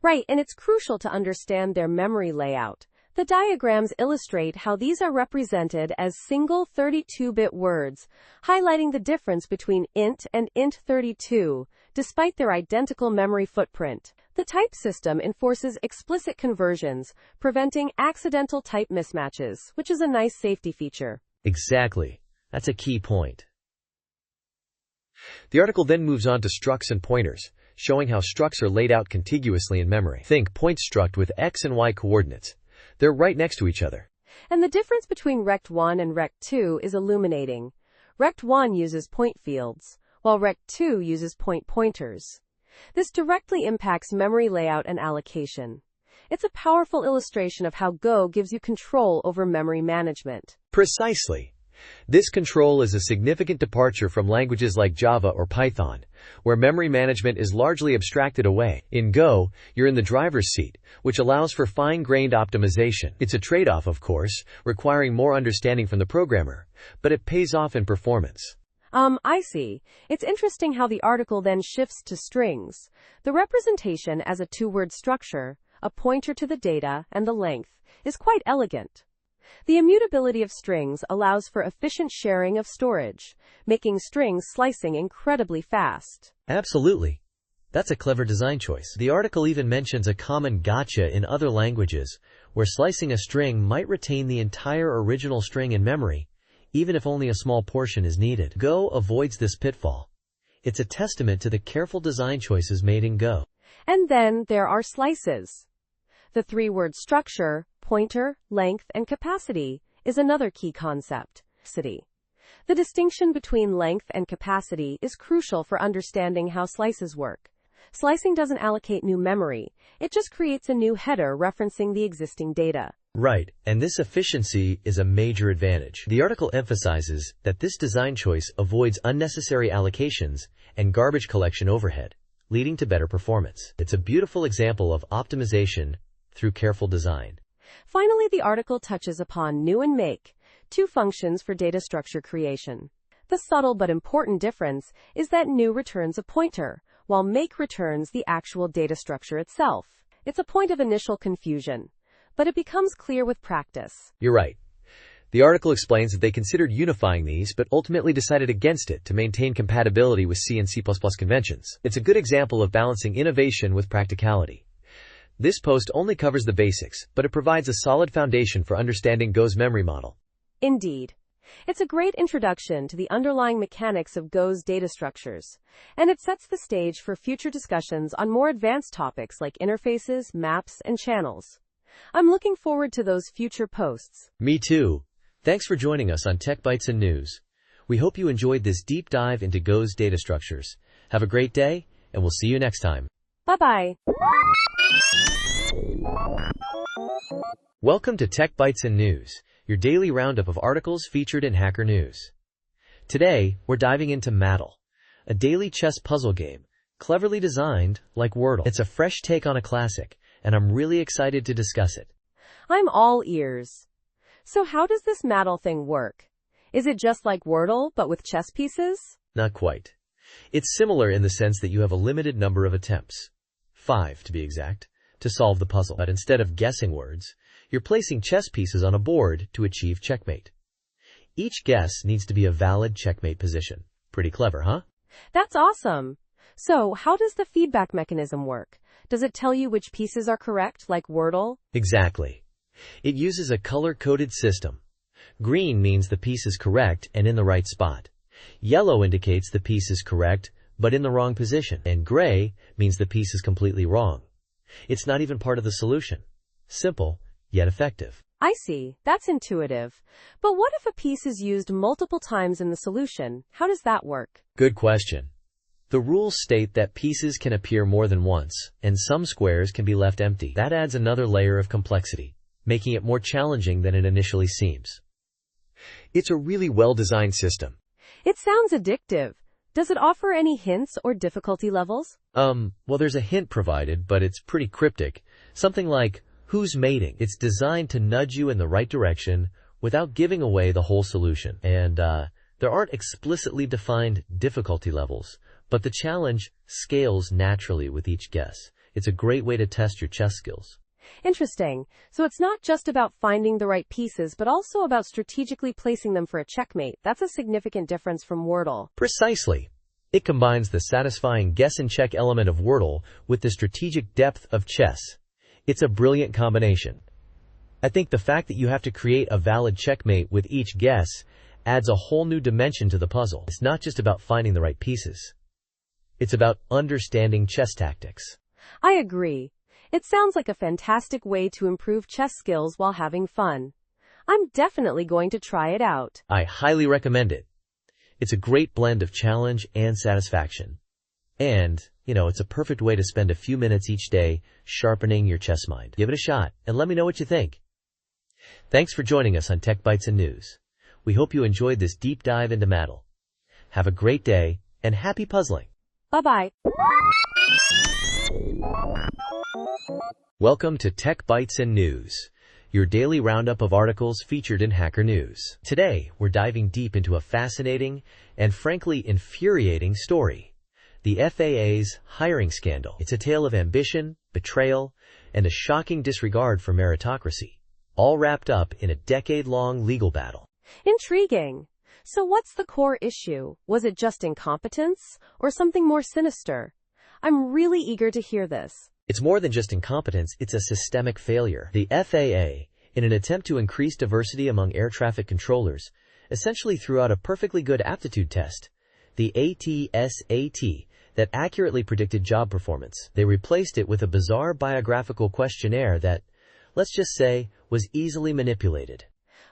Right, and it's crucial to understand their memory layout. The diagrams illustrate how these are represented as single 32-bit words, highlighting the difference between int and int32, despite their identical memory footprint. The type system enforces explicit conversions, preventing accidental type mismatches, which is a nice safety feature.
Exactly. That's a key point. The article then moves on to structs and pointers, showing how structs are laid out contiguously in memory. Think point struct with x and y coordinates. They're right next to each other.
And the difference between rect1 and rect2 is illuminating. Rect1 uses point fields, while rect2 uses point pointers. This directly impacts memory layout and allocation. It's a powerful illustration of how Go gives you control over memory management.
Precisely. This control is a significant departure from languages like Java or Python, where memory management is largely abstracted away. In Go, you're in the driver's seat, which allows for fine-grained optimization. It's a trade-off, of course, requiring more understanding from the programmer, but it pays off in performance.
I see. It's interesting how the article then shifts to strings. The representation as a two-word structure, a pointer to the data, and the length, is quite elegant. The immutability of strings allows for efficient sharing of storage, making string slicing incredibly fast.
Absolutely. That's a clever design choice. The article even mentions a common gotcha in other languages, where slicing a string might retain the entire original string in memory, even if only a small portion is needed. Go avoids this pitfall. It's a testament to the careful design choices made in Go.
And then there are slices. The three-word structure, pointer, length, and capacity, is another key concept. The distinction between length and capacity is crucial for understanding how slices work. Slicing doesn't allocate new memory, it just creates a new header referencing the existing data.
Right, and this efficiency is a major advantage. The article emphasizes that this design choice avoids unnecessary allocations and garbage collection overhead, leading to better performance. It's a beautiful example of optimization through careful design.
Finally, the article touches upon new and make, two functions for data structure creation. The subtle but important difference is that new returns a pointer, while make returns the actual data structure itself. It's a point of initial confusion, but it becomes clear with practice.
You're right. The article explains that they considered unifying these, but ultimately decided against it to maintain compatibility with C and C++ conventions. It's a good example of balancing innovation with practicality. This post only covers the basics, but it provides a solid foundation for understanding Go's memory model.
Indeed. It's a great introduction to the underlying mechanics of Go's data structures, and it sets the stage for future discussions on more advanced topics like interfaces, maps, and channels. I'm looking forward to those future posts.
Me too. Thanks for joining us on Tech Bytes and News. We hope you enjoyed this deep dive into Go's data structures. Have a great day, and we'll see you next time.
Bye-bye.
Welcome to Tech Bytes and News, your daily roundup of articles featured in Hacker News. Today, we're diving into Mattel, a daily chess puzzle game, cleverly designed like Wordle. It's a fresh take on a classic, and I'm really excited to discuss it.
I'm all ears. So how does this Mattel thing work? Is it just like Wordle, but with chess pieces?
Not quite. It's similar in the sense that you have a limited number of attempts, 5 to be exact, to solve the puzzle. But instead of guessing words, you're placing chess pieces on a board to achieve checkmate. Each guess needs to be a valid checkmate position. Pretty clever, huh?
That's awesome. So how does the feedback mechanism work? Does it tell you which pieces are correct, like Wordle?
Exactly. It uses a color-coded system. Green means the piece is correct and in the right spot. Yellow indicates the piece is correct, but in the wrong position. And gray means the piece is completely wrong. It's not even part of the solution. Simple, yet effective.
I see. That's intuitive. But what if a piece is used multiple times in the solution? How does that work?
Good question. The rules state that pieces can appear more than once, and some squares can be left empty. That adds another layer of complexity, making it more challenging than it initially seems. It's a really well-designed system.
It sounds addictive. Does it offer any hints or difficulty levels?
Well, there's a hint provided, but it's pretty cryptic. Something like, who's mating? It's designed to nudge you in the right direction without giving away the whole solution. And, there aren't explicitly defined difficulty levels, but the challenge scales naturally with each guess. It's a great way to test your chess skills.
Interesting. So it's not just about finding the right pieces, but also about strategically placing them for a checkmate. That's a significant difference from Wordle.
Precisely. It combines the satisfying guess and check element of Wordle with the strategic depth of chess. It's a brilliant combination. I think the fact that you have to create a valid checkmate with each guess adds a whole new dimension to the puzzle. It's not just about finding the right pieces. It's about understanding chess tactics.
I agree. It sounds like a fantastic way to improve chess skills while having fun. I'm definitely going to try it out.
I highly recommend it. It's a great blend of challenge and satisfaction. And, it's a perfect way to spend a few minutes each day sharpening your chess mind. Give it a shot and let me know what you think. Thanks for joining us on Tech Bytes and News. We hope you enjoyed this deep dive into Mattel. Have a great day and happy puzzling.
Bye-bye.
Welcome to Tech Bytes and News, your daily roundup of articles featured in Hacker News. Today, we're diving deep into a fascinating and frankly infuriating story. The FAA's hiring scandal. It's a tale of ambition, betrayal, and a shocking disregard for meritocracy, all wrapped up in a decade-long legal battle.
Intriguing. So what's the core issue? Was it just incompetence or something more sinister? I'm really eager to hear this.
It's more than just incompetence, it's a systemic failure. The FAA, in an attempt to increase diversity among air traffic controllers, essentially threw out a perfectly good aptitude test, the ATSAT, that accurately predicted job performance. They replaced it with a bizarre biographical questionnaire that, let's just say, was easily manipulated.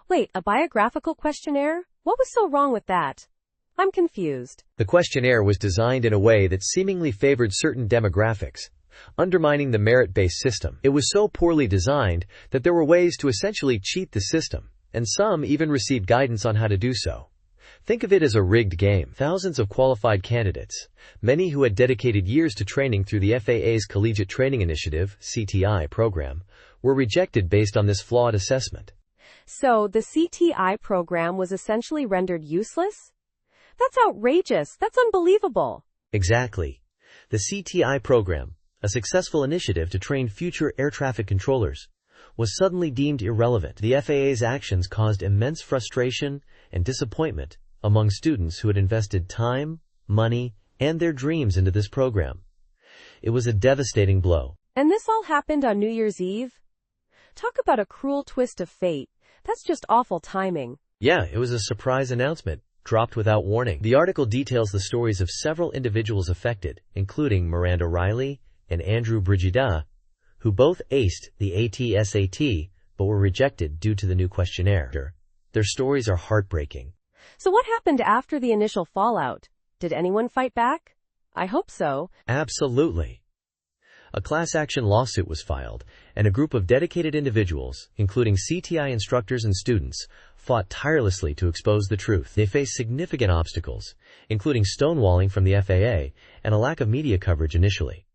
Wait, a biographical questionnaire? What was so wrong with that? I'm confused.
The questionnaire was designed in a way that seemingly favored certain demographics, undermining the merit-based system. It was so poorly designed that there were ways to essentially cheat the system, and some even received guidance on how to do so. Think of it as a rigged game. Thousands of qualified candidates, many who had dedicated years to training through the FAA's Collegiate Training Initiative (CTI) program, were rejected based on this flawed assessment.
So, the CTI program was essentially rendered useless? That's outrageous. That's unbelievable.
Exactly. The CTI program, a successful initiative to train future air traffic controllers, was suddenly deemed irrelevant. The FAA's actions caused immense frustration and disappointment among students who had invested time, money, and their dreams into this program. It was a devastating blow.
And this all happened on New Year's Eve? Talk about a cruel twist of fate. That's just awful timing.
Yeah, it was a surprise announcement, dropped without warning. The article details the stories of several individuals affected, including Miranda Riley and Andrew Brigida, who both aced the AT-SAT but were rejected due to the new questionnaire. Their stories are heartbreaking.
So what happened after the initial fallout? Did anyone fight back? I hope so.
Absolutely. A class action lawsuit was filed, and a group of dedicated individuals, including CTI instructors and students, fought tirelessly to expose the truth. They faced significant obstacles, including stonewalling from the FAA and a lack of media coverage initially.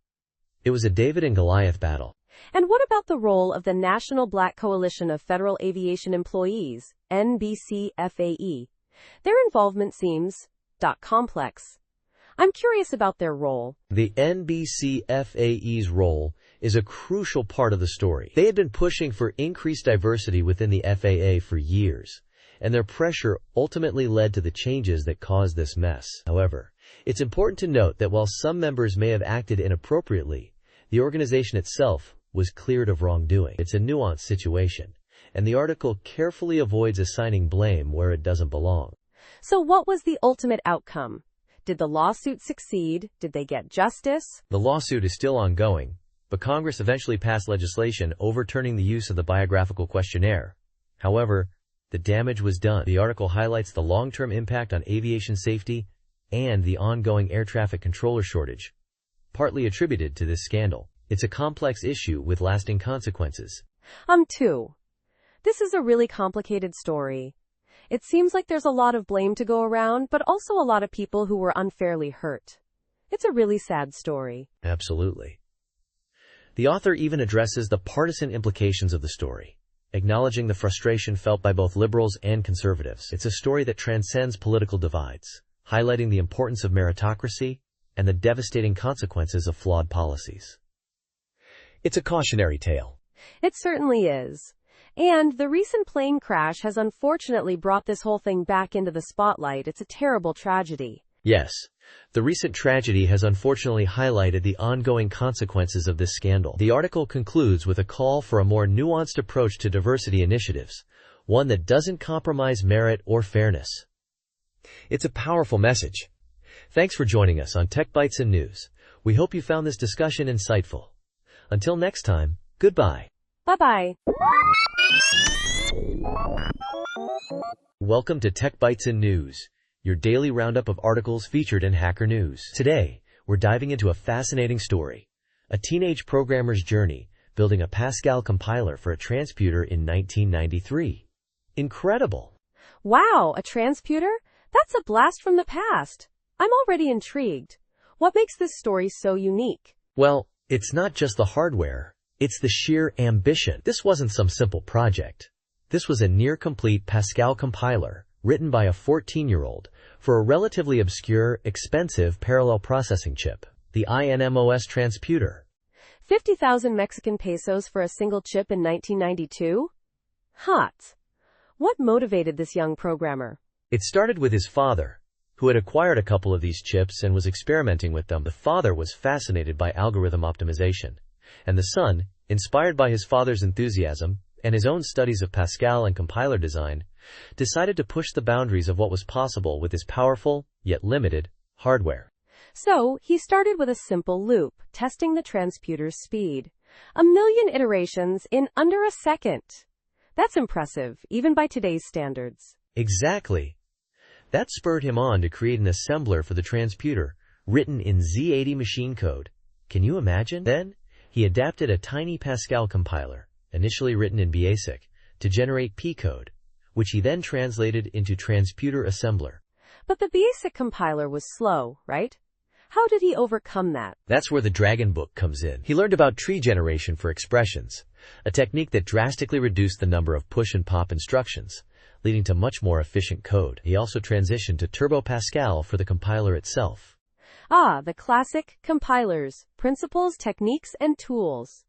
It was a David and Goliath battle.
And what about the role of the National Black Coalition of Federal Aviation Employees, NBCFAE? Their involvement seems complex. I'm curious about their role.
The NBCFAE's role is a crucial part of the story. They had been pushing for increased diversity within the FAA for years, and their pressure ultimately led to the changes that caused this mess. However, it's important to note that while some members may have acted inappropriately, the organization itself was cleared of wrongdoing. It's a nuanced situation, and the article carefully avoids assigning blame where it doesn't belong.
So what was the ultimate outcome? Did the lawsuit succeed? Did they get justice?
The lawsuit is still ongoing, but Congress eventually passed legislation overturning the use of the biographical questionnaire. However, the damage was done. The article highlights the long-term impact on aviation safety and the ongoing air traffic controller shortage, partly attributed to this scandal. It's a complex issue with lasting consequences.
Too. This is a really complicated story. It seems like there's a lot of blame to go around, but also a lot of people who were unfairly hurt. It's a really sad story.
Absolutely. The author even addresses the partisan implications of the story, acknowledging the frustration felt by both liberals and conservatives. It's a story that transcends political divides, highlighting the importance of meritocracy and the devastating consequences of flawed policies. It's a cautionary tale.
It certainly is. And the recent plane crash has unfortunately brought this whole thing back into the spotlight. It's a terrible tragedy.
Yes, the recent tragedy has unfortunately highlighted the ongoing consequences of this scandal. The article concludes with a call for a more nuanced approach to diversity initiatives, one that doesn't compromise merit or fairness. It's a powerful message. Thanks for joining us on Tech Bytes and News. We hope you found this discussion insightful. Until next time, goodbye.
Bye-bye.
Welcome to Tech Bytes and News, your daily roundup of articles featured in Hacker News. Today, we're diving into a fascinating story, a teenage programmer's journey building a Pascal compiler for a transputer in 1993. Incredible!
Wow, a transputer? That's a blast from the past. I'm already intrigued. What makes this story so unique?
Well, it's not just the hardware, it's the sheer ambition. This wasn't some simple project. This was a near-complete Pascal compiler, written by a 14-year-old, for a relatively obscure, expensive parallel processing chip, the INMOS transputer.
50,000 Mexican pesos for a single chip in 1992? Hot. What motivated this young programmer?
It started with his father, who had acquired a couple of these chips and was experimenting with them. The father was fascinated by algorithm optimization, and the son, inspired by his father's enthusiasm and his own studies of Pascal and compiler design, decided to push the boundaries of what was possible with his powerful, yet limited, hardware.
So, he started with a simple loop, testing the transputer's speed. 1,000,000 iterations in under a second. That's impressive, even by today's standards.
Exactly. That spurred him on to create an assembler for the transputer, written in Z80 machine code. Can you imagine? Then, he adapted a tiny Pascal compiler, initially written in BASIC, to generate P code, which he then translated into transputer assembler.
But the BASIC compiler was slow, right? How did he overcome that?
That's where the Dragon book comes in. He learned about tree generation for expressions, a technique that drastically reduced the number of push and pop instructions, leading to much more efficient code. He also transitioned to Turbo Pascal for the compiler itself.
Ah, the classic compilers, principles, techniques, and tools.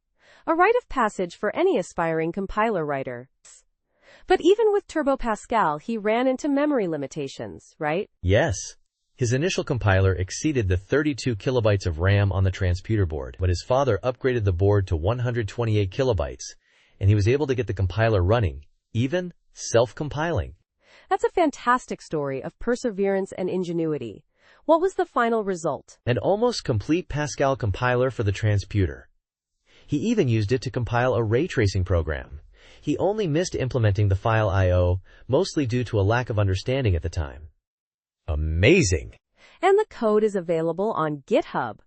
A rite of passage for any aspiring compiler writer. But even with Turbo Pascal, he ran into memory limitations, right?
Yes. His initial compiler exceeded the 32 kilobytes of RAM on the transputer board, but his father upgraded the board to 128 kilobytes, and he was able to get the compiler running, even self-compiling.
That's a fantastic story of perseverance and ingenuity. What was the final result?
An almost complete Pascal compiler for the transputer. He even used it to compile a ray tracing program. He only missed implementing the file I/O, mostly due to a lack of understanding at the time. Amazing!
And the code is available on GitHub.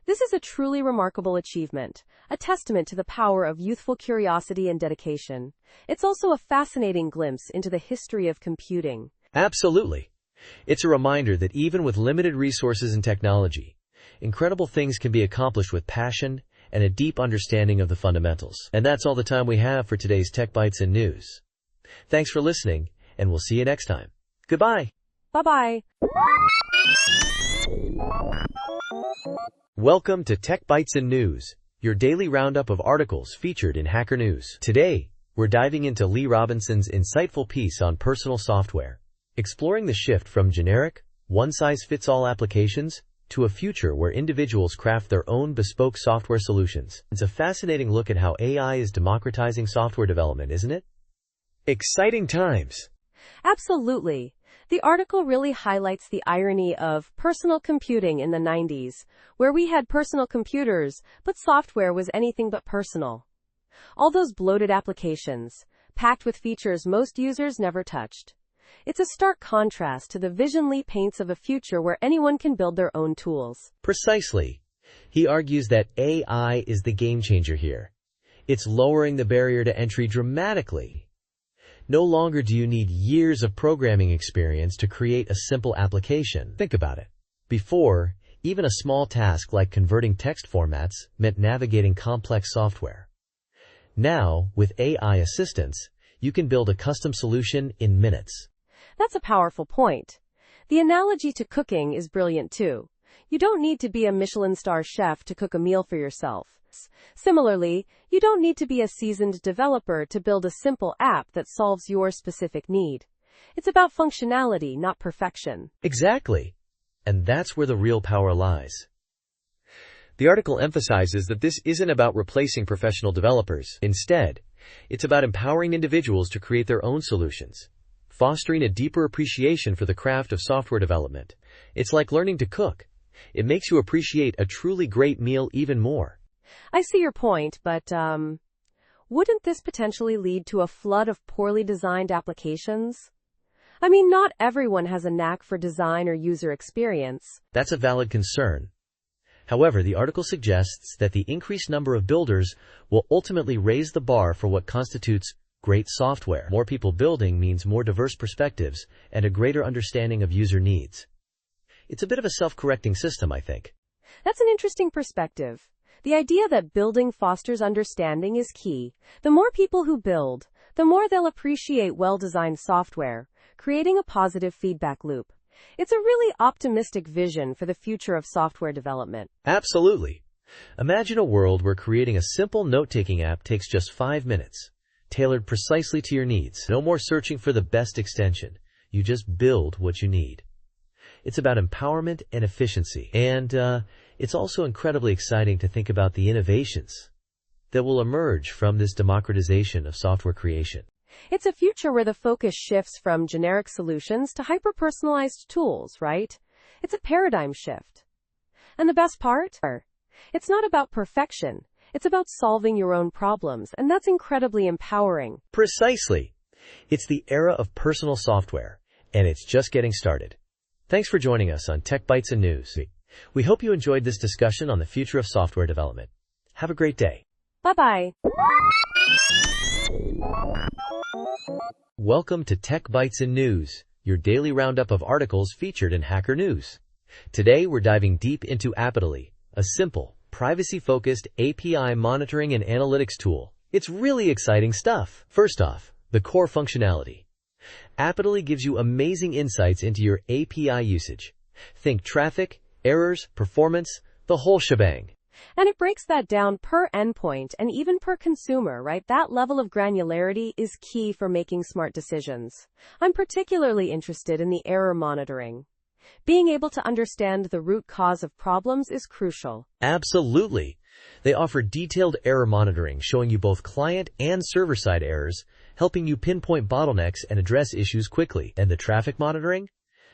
This is a truly remarkable achievement, a testament to the power of youthful curiosity and dedication. It's also a fascinating glimpse into the history of computing.
Absolutely. It's a reminder that even with limited resources and technology, incredible things can be accomplished with passion and a deep understanding of the fundamentals. And that's all the time we have for today's Tech Bytes and News. Thanks for listening, and we'll see you next time. Goodbye.
Bye-bye.
Welcome to Tech Bytes and News, your daily roundup of articles featured in Hacker News. Today, we're diving into Lee Robinson's insightful piece on personal software, exploring the shift from generic, one-size-fits-all applications to a future where individuals craft their own bespoke software solutions. It's a fascinating look at how AI is democratizing software development, isn't it? Exciting times!
Absolutely. The article really highlights the irony of personal computing in the 90s, where we had personal computers, but software was anything but personal. All those bloated applications, packed with features most users never touched. It's a stark contrast to the vision Lee paints of a future where anyone can build their own tools.
Precisely. He argues that AI is the game changer here. It's lowering the barrier to entry dramatically. No longer do you need years of programming experience to create a simple application. Think about it. Before, even a small task like converting text formats meant navigating complex software. Now, with AI assistance, you can build a custom solution in minutes.
That's a powerful point. The analogy to cooking is brilliant too. You don't need to be a Michelin star chef to cook a meal for yourself. Similarly, you don't need to be a seasoned developer to build a simple app that solves your specific need. It's about functionality, not perfection.
Exactly. And that's where the real power lies. The article emphasizes that this isn't about replacing professional developers. Instead, it's about empowering individuals to create their own solutions, fostering a deeper appreciation for the craft of software development. It's like learning to cook. It makes you appreciate a truly great meal even more.
I see your point, but, wouldn't this potentially lead to a flood of poorly designed applications? I mean, not everyone has a knack for design or user experience.
That's a valid concern. However, the article suggests that the increased number of builders will ultimately raise the bar for what constitutes great software. More people building means more diverse perspectives and a greater understanding of user needs. It's a bit of a self-correcting system, I think.
That's an interesting perspective. The idea that building fosters understanding is key. The more people who build, the more they'll appreciate well-designed software, creating a positive feedback loop. It's a really optimistic vision for the future of software development.
Absolutely. Imagine a world where creating a simple note-taking app takes just 5 minutes, tailored precisely to your needs. No more searching for the best extension. You just build what you need. It's about empowerment and efficiency. And it's also incredibly exciting to think about the innovations that will emerge from this democratization of software creation.
It's a future where the focus shifts from generic solutions to hyper-personalized tools, right? It's a paradigm shift. And the best part? It's not about perfection. It's about solving your own problems, and that's incredibly empowering.
Precisely. It's the era of personal software, and it's just getting started. Thanks for joining us on Tech Bytes and News. We hope you enjoyed this discussion on the future of software development. Have a great day.
Bye-bye.
Welcome to Tech Bytes and News, your daily roundup of articles featured in Hacker News. Today, we're diving deep into Appitally, a simple, privacy-focused API monitoring and analytics tool. It's really exciting stuff. First off, the core functionality. Appitally gives you amazing insights into your API usage. Think traffic, errors, performance, the whole shebang.
And it breaks that down per endpoint and even per consumer, right? That level of granularity is key for making smart decisions. I'm particularly interested in the error monitoring. Being able to understand the root cause of problems is crucial.
Absolutely. They offer detailed error monitoring showing you both client and server-side errors, helping you pinpoint bottlenecks and address issues quickly. And the traffic monitoring?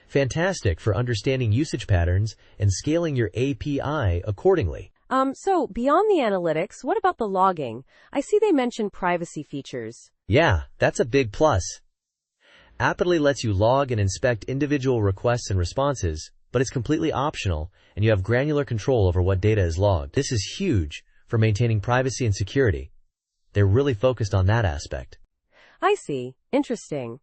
Fantastic for understanding usage patterns and scaling your API accordingly.
So beyond the analytics, what about the logging? I see they mention privacy features.
Yeah, that's a big plus. Appitally lets you log and inspect individual requests and responses, but it's completely optional, and you have granular control over what data is logged. This is huge for maintaining privacy and security. They're really focused on that aspect.
I see. Interesting.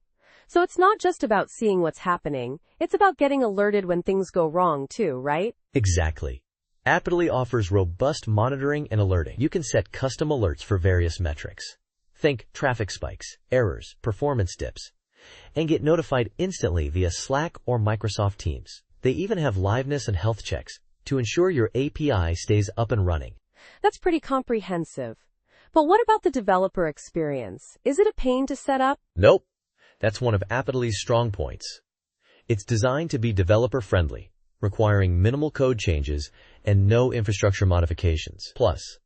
So it's not just about seeing what's happening, it's about getting alerted when things go wrong too, right?
Exactly. Appitally offers robust monitoring and alerting. You can set custom alerts for various metrics. Think traffic spikes, errors, performance dips, and get notified instantly via Slack or Microsoft Teams. They even have liveness and health checks to ensure your API stays up and running.
That's pretty comprehensive. But what about the developer experience? Is it a pain to set up?
Nope. That's one of Appitly's strong points. It's designed to be developer-friendly, requiring minimal code changes and no infrastructure modifications. Plus,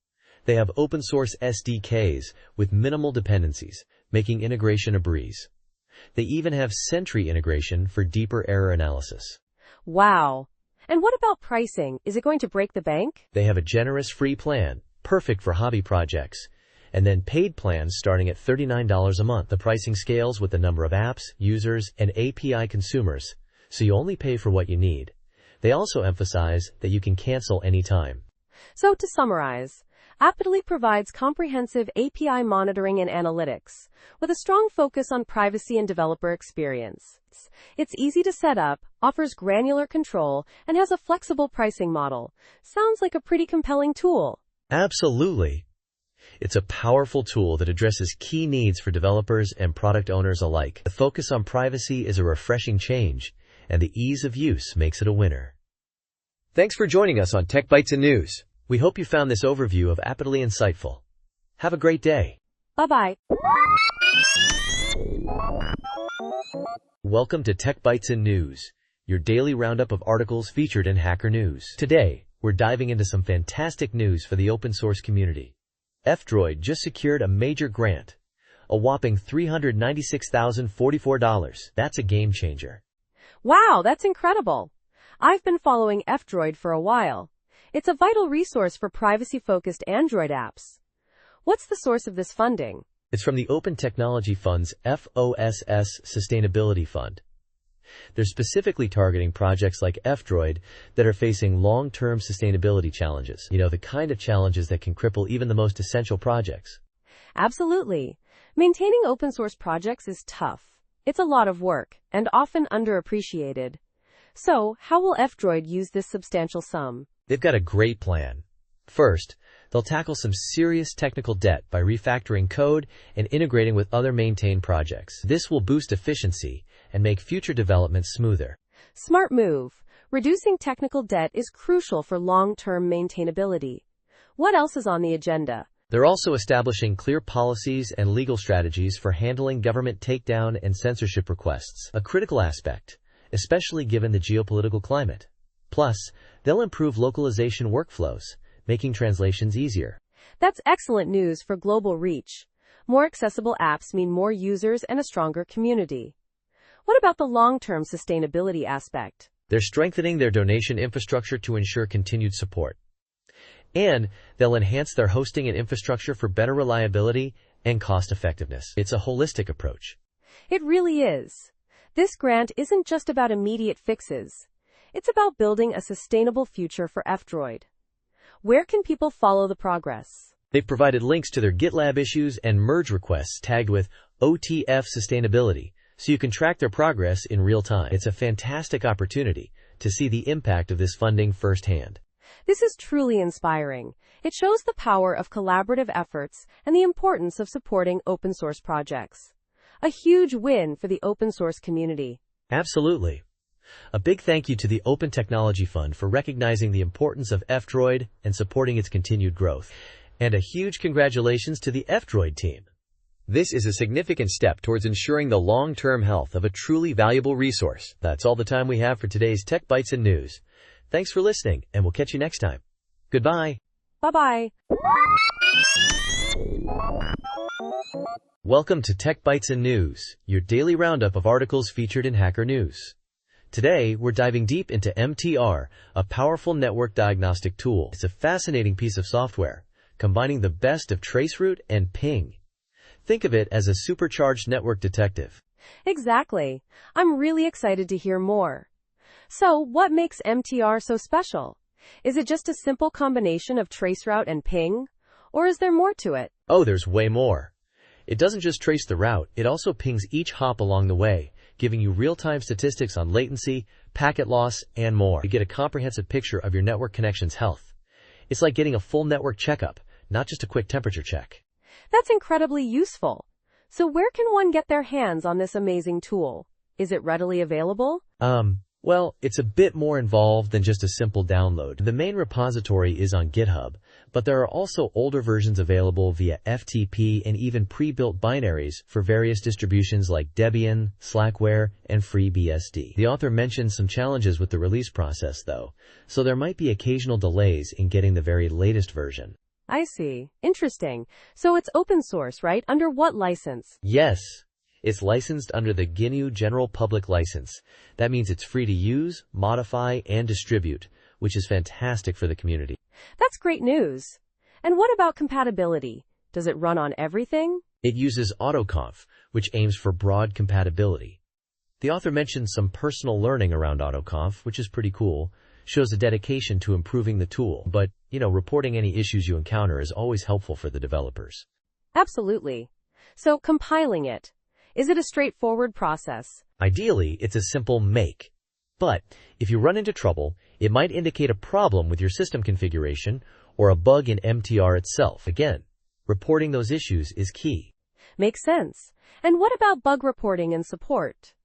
they have open-source SDKs with minimal dependencies, making integration a breeze. They even have Sentry integration for deeper error analysis.
Wow. And what about pricing? Is it going to break the bank?
They have a generous free plan, perfect for hobby projects, and then paid plans starting at $39 a month. The pricing scales with the number of apps, users, and API consumers, so you only pay for what you need. They also emphasize that you can cancel anytime.
So to summarize, Appitally provides comprehensive API monitoring and analytics, with a strong focus on privacy and developer experience. It's easy to set up, offers granular control, and has a flexible pricing model. Sounds like a pretty compelling tool.
Absolutely. It's a powerful tool that addresses key needs for developers and product owners alike. The focus on privacy is a refreshing change, and the ease of use makes it a winner. Thanks for joining us on Tech Bytes and News. We hope you found this overview of Appitally insightful. Have a great day.
Bye-bye.
Welcome to Tech Bytes and News, your daily roundup of articles featured in Hacker News. Today, we're diving into some fantastic news for the open source community. F-Droid just secured a major grant, a whopping $396,044. That's a game changer.
Wow, that's incredible. I've been following F-Droid for a while. It's a vital resource for privacy-focused Android apps. What's the source of this funding?
It's from the Open Technology Fund's FOSS Sustainability Fund. They're specifically targeting projects like F-Droid that are facing long-term sustainability challenges. You know, the kind of challenges that can cripple even the most essential projects.
Absolutely. Maintaining open-source projects is tough. It's a lot of work, and often underappreciated. So, how will F-Droid use this substantial sum?
They've got a great plan. First, they'll tackle some serious technical debt by refactoring code and integrating with other maintained projects. This will boost efficiency and make future development smoother.
Smart move. Reducing technical debt is crucial for long-term maintainability. What else is on the agenda?
They're also establishing clear policies and legal strategies for handling government takedown and censorship requests, a critical aspect, especially given the geopolitical climate. Plus, they'll improve localization workflows, making translations easier.
That's excellent news for global reach. More accessible apps mean more users and a stronger community. What about the long-term sustainability aspect?
They're strengthening their donation infrastructure to ensure continued support. And they'll enhance their hosting and infrastructure for better reliability and cost effectiveness. It's a holistic approach.
It really is. This grant isn't just about immediate fixes. It's about building a sustainable future for F-Droid. Where can people follow the progress?
They've provided links to their GitLab issues and merge requests tagged with OTF Sustainability, so you can track their progress in real time. It's a fantastic opportunity to see the impact of this funding firsthand.
This is truly inspiring. It shows the power of collaborative efforts and the importance of supporting open source projects. A huge win for the open source community.
Absolutely. A big thank you to the Open Technology Fund for recognizing the importance of F-Droid and supporting its continued growth. And a huge congratulations to the F-Droid team. This is a significant step towards ensuring the long-term health of a truly valuable resource. That's all the time we have for today's Tech Bytes and News. Thanks for listening, and we'll catch you next time. Goodbye.
Bye-bye.
Welcome to Tech Bytes and News, your daily roundup of articles featured in Hacker News. Today, we're diving deep into MTR, a powerful network diagnostic tool. It's a fascinating piece of software, combining the best of traceroute and ping. Think of it as a supercharged network detective.
Exactly. I'm really excited to hear more. So, what makes MTR so special? Is it just a simple combination of traceroute and ping? Or is there more to it?
Oh, there's way more. It doesn't just trace the route, it also pings each hop along the way, giving you real-time statistics on latency, packet loss, and more. You get a comprehensive picture of your network connection's health. It's like getting a full network checkup, not just a quick temperature check.
That's incredibly useful. So where can one get their hands on this amazing tool? Is it readily available?
Well, it's a bit more involved than just a simple download. The main repository is on GitHub, but there are also older versions available via FTP and even pre-built binaries for various distributions like Debian, Slackware, and FreeBSD. The author mentions some challenges with the release process, though, so there might be occasional delays in getting the very latest version.
I see. Interesting. So it's open source, right? Under what license?
Yes. It's licensed under the GNU General Public License. That means it's free to use, modify, and distribute, which is fantastic for the community.
That's great news. And what about compatibility? Does it run on everything?
It uses AutoConf, which aims for broad compatibility. The author mentions some personal learning around AutoConf, which is pretty cool, shows a dedication to improving the tool, but, reporting any issues you encounter is always helpful for the developers.
Absolutely. So compiling it. Is it a straightforward process?
Ideally, it's a simple make. But if you run into trouble, it might indicate a problem with your system configuration or a bug in MTR itself. Again, reporting those issues is key.
Makes sense. And what about bug reporting and support?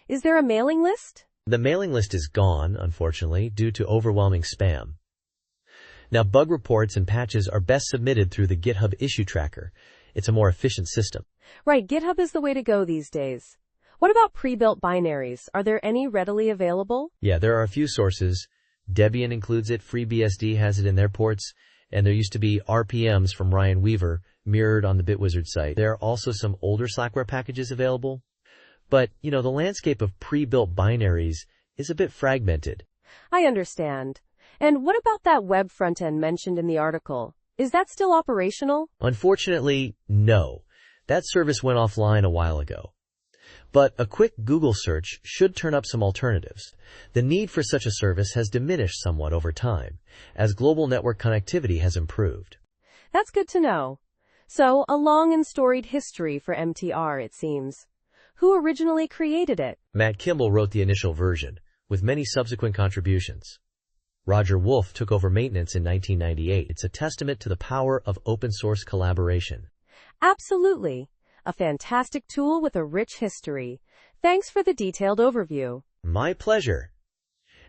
Is there a mailing list?
The mailing list is gone, unfortunately, due to overwhelming spam. Now, bug reports and patches are best submitted through the GitHub issue tracker. It's a more efficient system.
Right, GitHub is the way to go these days. What about pre-built binaries? Are there any readily available?
Yeah, there are a few sources. Debian includes it, FreeBSD has it in their ports, and there used to be RPMs from Ryan Weaver mirrored on the Bitwizard site. There are also some older Slackware packages available. But, the landscape of pre-built binaries is a bit fragmented.
I understand. And what about that web front-end mentioned in the article? Is that still operational?
Unfortunately, no. That service went offline a while ago. But a quick Google search should turn up some alternatives. The need for such a service has diminished somewhat over time, as global network connectivity has improved.
That's good to know. So, a long and storied history for MTR, it seems. Who originally created it?
Matt Kimball wrote the initial version, with many subsequent contributions. Roger Wolf took over maintenance in 1998. It's a testament to the power of open-source collaboration.
Absolutely. A fantastic tool with a rich history. Thanks for the detailed overview.
My pleasure.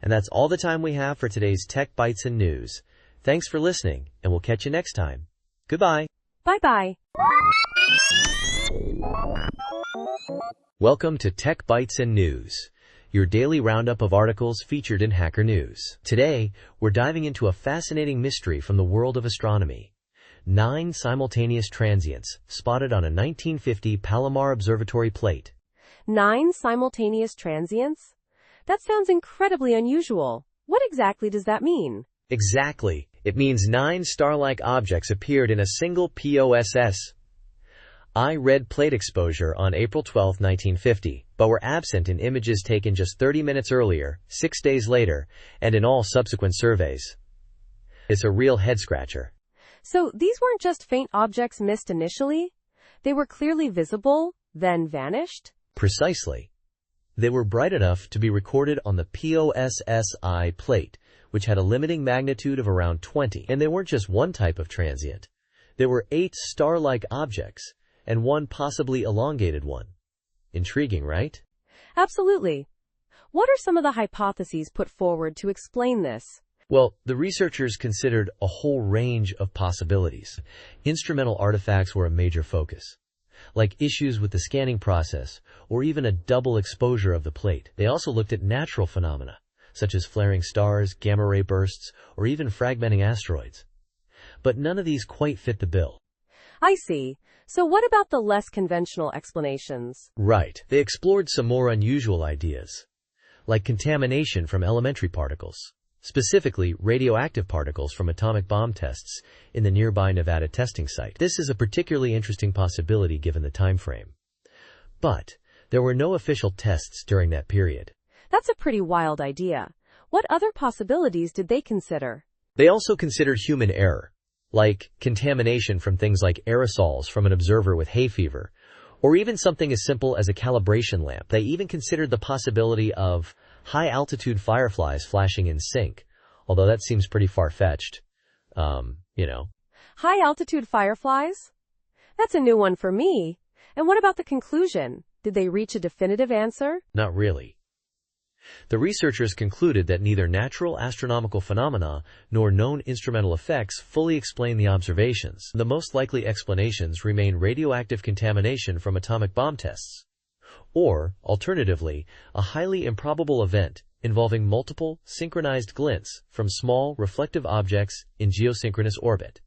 And that's all the time we have for today's Tech Bytes and News. Thanks for listening, and we'll catch you next time. Goodbye.
Bye-bye.
Welcome to Tech Bytes and News, your daily roundup of articles featured in Hacker News. Today, we're diving into a fascinating mystery from the world of astronomy. 9 simultaneous transients spotted on a 1950 Palomar Observatory plate.
9 simultaneous transients? That sounds incredibly unusual. What exactly does that mean?
Exactly. It means 9 star-like objects appeared in a single POSS. red plate exposure on April 12, 1950, but were absent in images taken just 30 minutes earlier, 6 days later, and in all subsequent surveys. It's a real head-scratcher.
So these weren't just faint objects missed initially? They were clearly visible, then vanished?
Precisely. They were bright enough to be recorded on the POSSI plate, which had a limiting magnitude of around 20. And they weren't just one type of transient. There were 8 star-like objects, and one possibly elongated one. Intriguing, right?
Absolutely. What are some of the hypotheses put forward to explain this?
Well, the researchers considered a whole range of possibilities. Instrumental artifacts were a major focus, like issues with the scanning process or even a double exposure of the plate. They also looked at natural phenomena, such as flaring stars, gamma-ray bursts, or even fragmenting asteroids. But none of these quite fit the bill.
I see. So what about the less conventional explanations?
Right. They explored some more unusual ideas, like contamination from elementary particles, specifically radioactive particles from atomic bomb tests in the nearby Nevada testing site. This is a particularly interesting possibility given the time frame. But there were no official tests during that period.
That's a pretty wild idea. What other possibilities did they consider?
They also considered human error, like contamination from things like aerosols from an observer with hay fever, or even something as simple as a calibration lamp. They even considered the possibility of high-altitude fireflies flashing in sync, although that seems pretty far-fetched.
High-altitude fireflies? That's a new one for me. And what about the conclusion? Did they reach a definitive answer?
Not really. The researchers concluded that neither natural astronomical phenomena nor known instrumental effects fully explain the observations. The most likely explanations remain radioactive contamination from atomic bomb tests, or, alternatively, a highly improbable event involving multiple synchronized glints from small reflective objects in geosynchronous orbit,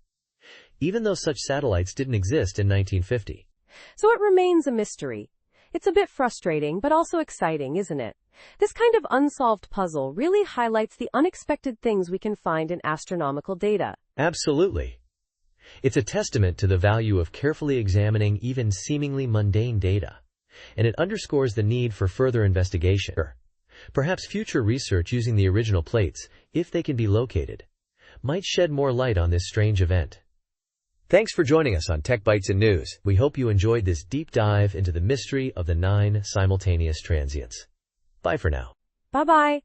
even though such satellites didn't exist in 1950.
So it remains a mystery. It's a bit frustrating, but also exciting, isn't it? This kind of unsolved puzzle really highlights the unexpected things we can find in astronomical data.
Absolutely. It's a testament to the value of carefully examining even seemingly mundane data, and it underscores the need for further investigation. Perhaps future research using the original plates, if they can be located, might shed more light on this strange event. Thanks for joining us on Tech Bytes and News. We hope you enjoyed this deep dive into the mystery of the 9 simultaneous transients. Bye for now.
Bye-bye.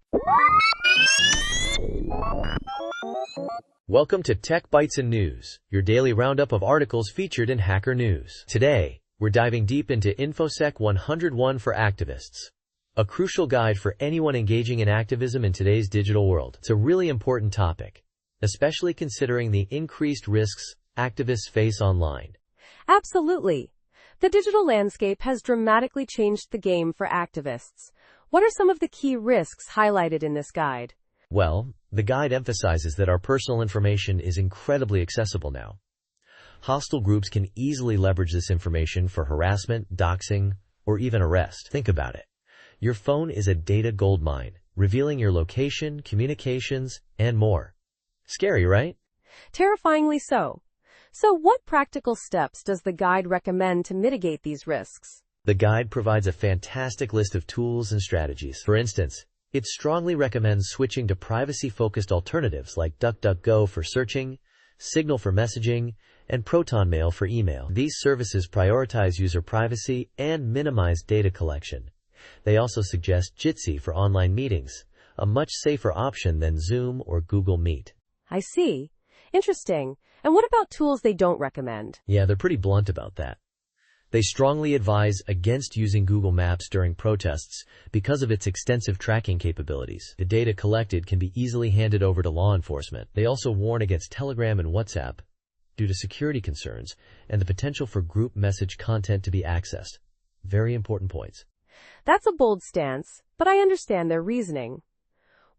Welcome to Tech Bytes and News, your daily roundup of articles featured in Hacker News. Today, we're diving deep into InfoSec 101 for activists, a crucial guide for anyone engaging in activism in today's digital world. It's a really important topic, especially considering the increased risks activists face online.
Absolutely. The digital landscape has dramatically changed the game for activists. What are some of the key risks highlighted in this guide?
Well, the guide emphasizes that our personal information is incredibly accessible now. Hostile groups can easily leverage this information for harassment, doxing, or even arrest. Think about it. Your phone is a data goldmine, revealing your location, communications, and more. Scary, right?
Terrifyingly so. So what practical steps does the guide recommend to mitigate these risks?
The guide provides a fantastic list of tools and strategies. For instance, it strongly recommends switching to privacy-focused alternatives like DuckDuckGo for searching, Signal for messaging, and ProtonMail for email. These services prioritize user privacy and minimize data collection. They also suggest Jitsi for online meetings, a much safer option than Zoom or Google Meet.
I see. Interesting. And what about tools they don't recommend?
Yeah, they're pretty blunt about that. They strongly advise against using Google Maps during protests because of its extensive tracking capabilities. The data collected can be easily handed over to law enforcement. They also warn against Telegram and WhatsApp due to security concerns and the potential for group message content to be accessed. Very important points.
That's a bold stance, but I understand their reasoning.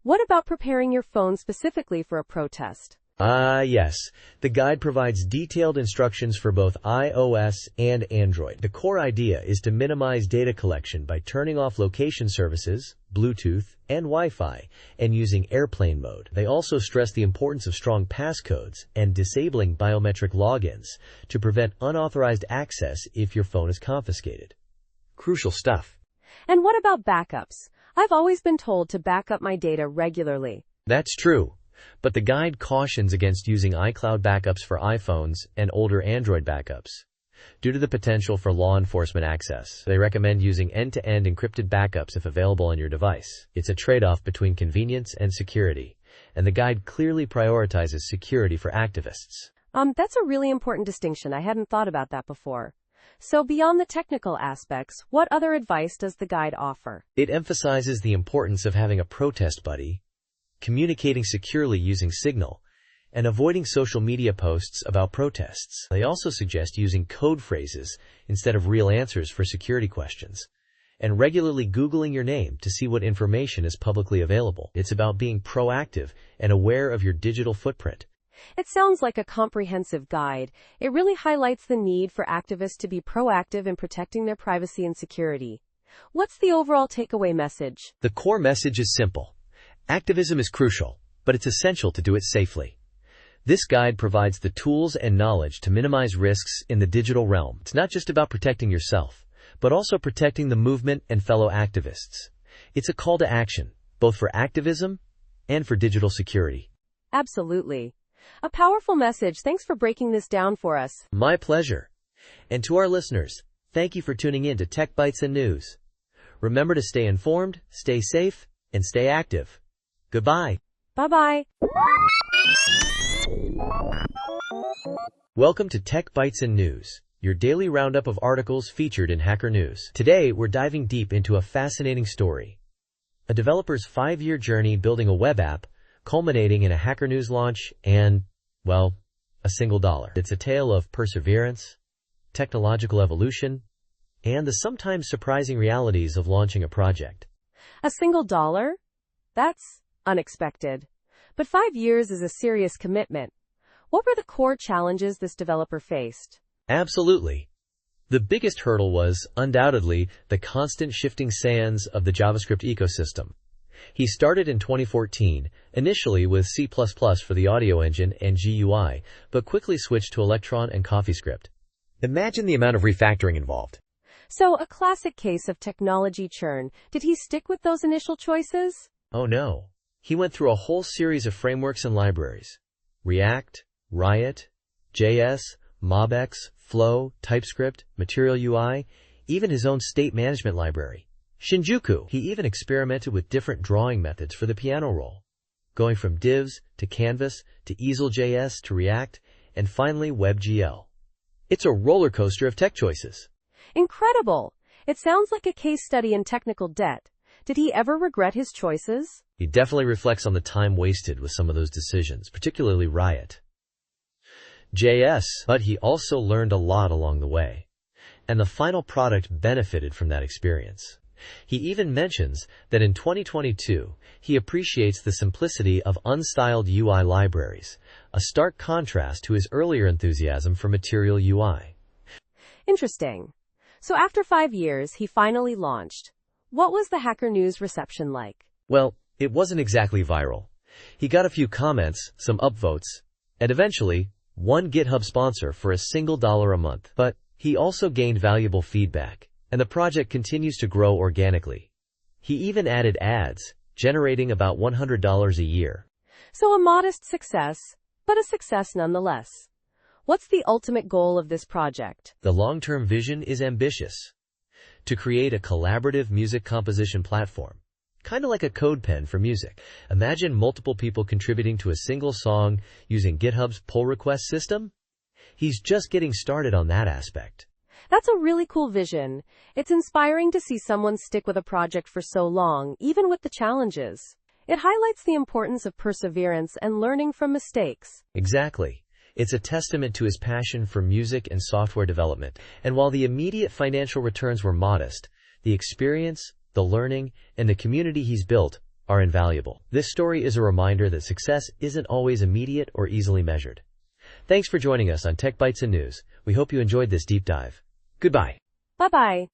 What about preparing your phone specifically for a protest?
Yes. The guide provides detailed instructions for both iOS and Android. The core idea is to minimize data collection by turning off location services, Bluetooth, and Wi-Fi, and using airplane mode. They also stress the importance of strong passcodes and disabling biometric logins to prevent unauthorized access if your phone is confiscated. Crucial stuff.
And what about backups? I've always been told to back up my data regularly.
That's true. But the guide cautions against using iCloud backups for iPhones and older Android backups. Due to the potential for law enforcement access, they recommend using end-to-end encrypted backups if available on your device. It's a trade-off between convenience and security, and the guide clearly prioritizes security for activists.
That's a really important distinction. I hadn't thought about that before. So beyond the technical aspects, what other advice does the guide offer?
It emphasizes the importance of having a protest buddy, communicating securely using Signal, and avoiding social media posts about protests. They also suggest using code phrases instead of real answers for security questions, and regularly Googling your name to see what information is publicly available. It's about being proactive and aware of your digital footprint.
It sounds like a comprehensive guide. It really highlights the need for activists to be proactive in protecting their privacy and security. What's the overall takeaway message?
The core message is simple. Activism is crucial, but it's essential to do it safely. This guide provides the tools and knowledge to minimize risks in the digital realm. It's not just about protecting yourself, but also protecting the movement and fellow activists. It's a call to action, both for activism and for digital security.
Absolutely. A powerful message. Thanks for breaking this down for us.
My pleasure. And to our listeners, thank you for tuning in to Tech Bytes and News. Remember to stay informed, stay safe, and stay active. Goodbye.
Bye-bye.
Welcome to Tech Bytes and News, your daily roundup of articles featured in Hacker News. Today, we're diving deep into a fascinating story. A developer's 5-year journey building a web app, culminating in a Hacker News launch and, well, a single dollar. It's a tale of perseverance, technological evolution, and the sometimes surprising realities of launching a project.
A single dollar? That's unexpected. But 5 years is a serious commitment. What were the core challenges this developer faced?
Absolutely. The biggest hurdle was, undoubtedly, the constant shifting sands of the JavaScript ecosystem. He started in 2014, initially with C++ for the audio engine and GUI, but quickly switched to Electron and CoffeeScript. Imagine the amount of refactoring involved.
So, a classic case of technology churn. Did he stick with those initial choices?
Oh no. He went through a whole series of frameworks and libraries. React, Riot, JS, MobX, Flow, TypeScript, Material UI, even his own state management library, Shinjuku. He even experimented with different drawing methods for the piano roll, going from divs to Canvas to Easel.js to React, and finally WebGL. It's a roller coaster of tech choices.
Incredible! It sounds like a case study in technical debt. Did he ever regret his choices?
He definitely reflects on the time wasted with some of those decisions, particularly Riot. JS, but he also learned a lot along the way. And the final product benefited from that experience. He even mentions that in 2022, he appreciates the simplicity of unstyled UI libraries, a stark contrast to his earlier enthusiasm for Material UI.
Interesting. So after 5 years, he finally launched. What was the Hacker News reception like?
Well, it wasn't exactly viral. He got a few comments, some upvotes, and eventually, one GitHub sponsor for a single dollar a month. But he also gained valuable feedback, and the project continues to grow organically. He even added ads, generating about $100 a year.
So a modest success, but a success nonetheless. What's the ultimate goal of this project?
The long-term vision is ambitious. To create a collaborative music composition platform, kind of like a code pen for music. Imagine multiple people contributing to a single song using GitHub's pull request system. He's just getting started on that aspect.
That's a really cool vision. It's inspiring to see someone stick with a project for so long, even with the challenges. It highlights the importance of perseverance and learning from mistakes.
Exactly. It's a testament to his passion for music and software development. And while the immediate financial returns were modest, the experience, the learning, and the community he's built are invaluable. This story is a reminder that success isn't always immediate or easily measured. Thanks for joining us on Tech Bytes and News. We hope you enjoyed this deep dive. Goodbye.
Bye-bye.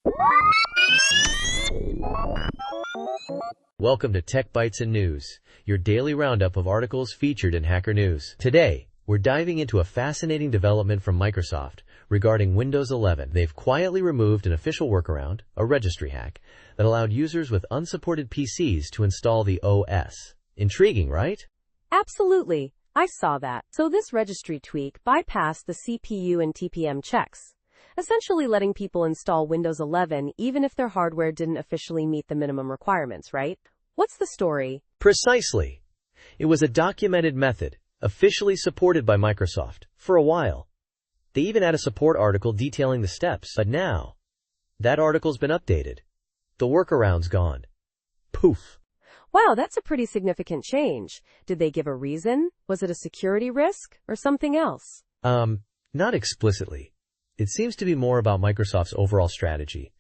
Welcome to Tech Bytes and News, your daily roundup of articles featured in Hacker News. Today, we're diving into a fascinating development from Microsoft regarding Windows 11. They've quietly removed an official workaround, a registry hack, that allowed users with unsupported PCs to install the OS. Intriguing, right?
Absolutely. I saw that. So this registry tweak bypassed the CPU and TPM checks, essentially letting people install Windows 11 even if their hardware didn't officially meet the minimum requirements, right? What's the story?
Precisely. It was a documented method, officially supported by Microsoft, for a while. They even had a support article detailing the steps, but now, that article's been updated. The workaround's gone. Poof.
Wow, that's a pretty significant change. Did they give a reason? Was it a security risk or something else?
Not explicitly. It seems to be more about Microsoft's overall strategy.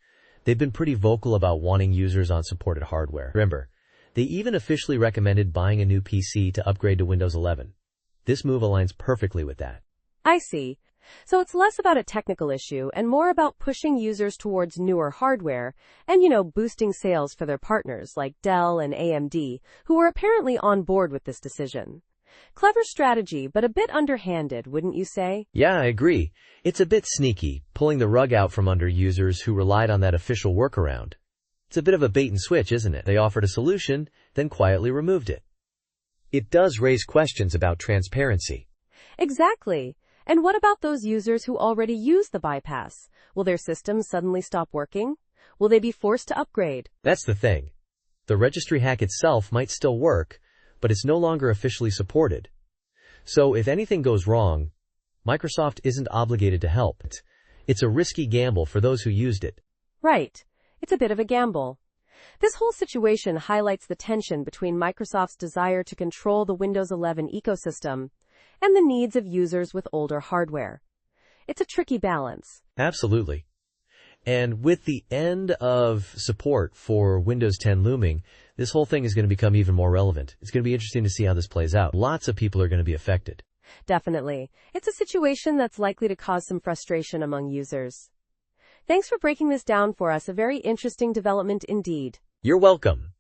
They've been pretty vocal about wanting users on supported hardware. Remember, they even officially recommended buying a new PC to upgrade to Windows 11. This move aligns perfectly with that.
I see. So it's less about a technical issue and more about pushing users towards newer hardware and, boosting sales for their partners like Dell and AMD, who are apparently on board with this decision. Clever strategy, but a bit underhanded, wouldn't you say?
Yeah, I agree. It's a bit sneaky, pulling the rug out from under users who relied on that official workaround. It's a bit of a bait and switch, isn't it? They offered a solution, then quietly removed it. It does raise questions about transparency.
Exactly. And what about those users who already use the bypass? Will their systems suddenly stop working? Will they be forced to upgrade?
That's the thing. The registry hack itself might still work, but it's no longer officially supported. So if anything goes wrong, Microsoft isn't obligated to help. It's a risky gamble for those who used it.
Right. It's a bit of a gamble. This whole situation highlights the tension between Microsoft's desire to control the Windows 11 ecosystem and the needs of users with older hardware. It's a tricky balance.
Absolutely. And with the end of support for Windows 10 looming, this whole thing is going to become even more relevant. It's going to be interesting to see how this plays out. Lots of people are going to be affected.
Definitely. It's a situation that's likely to cause some frustration among users. Thanks for breaking this down for us. A very interesting development indeed.
You're welcome.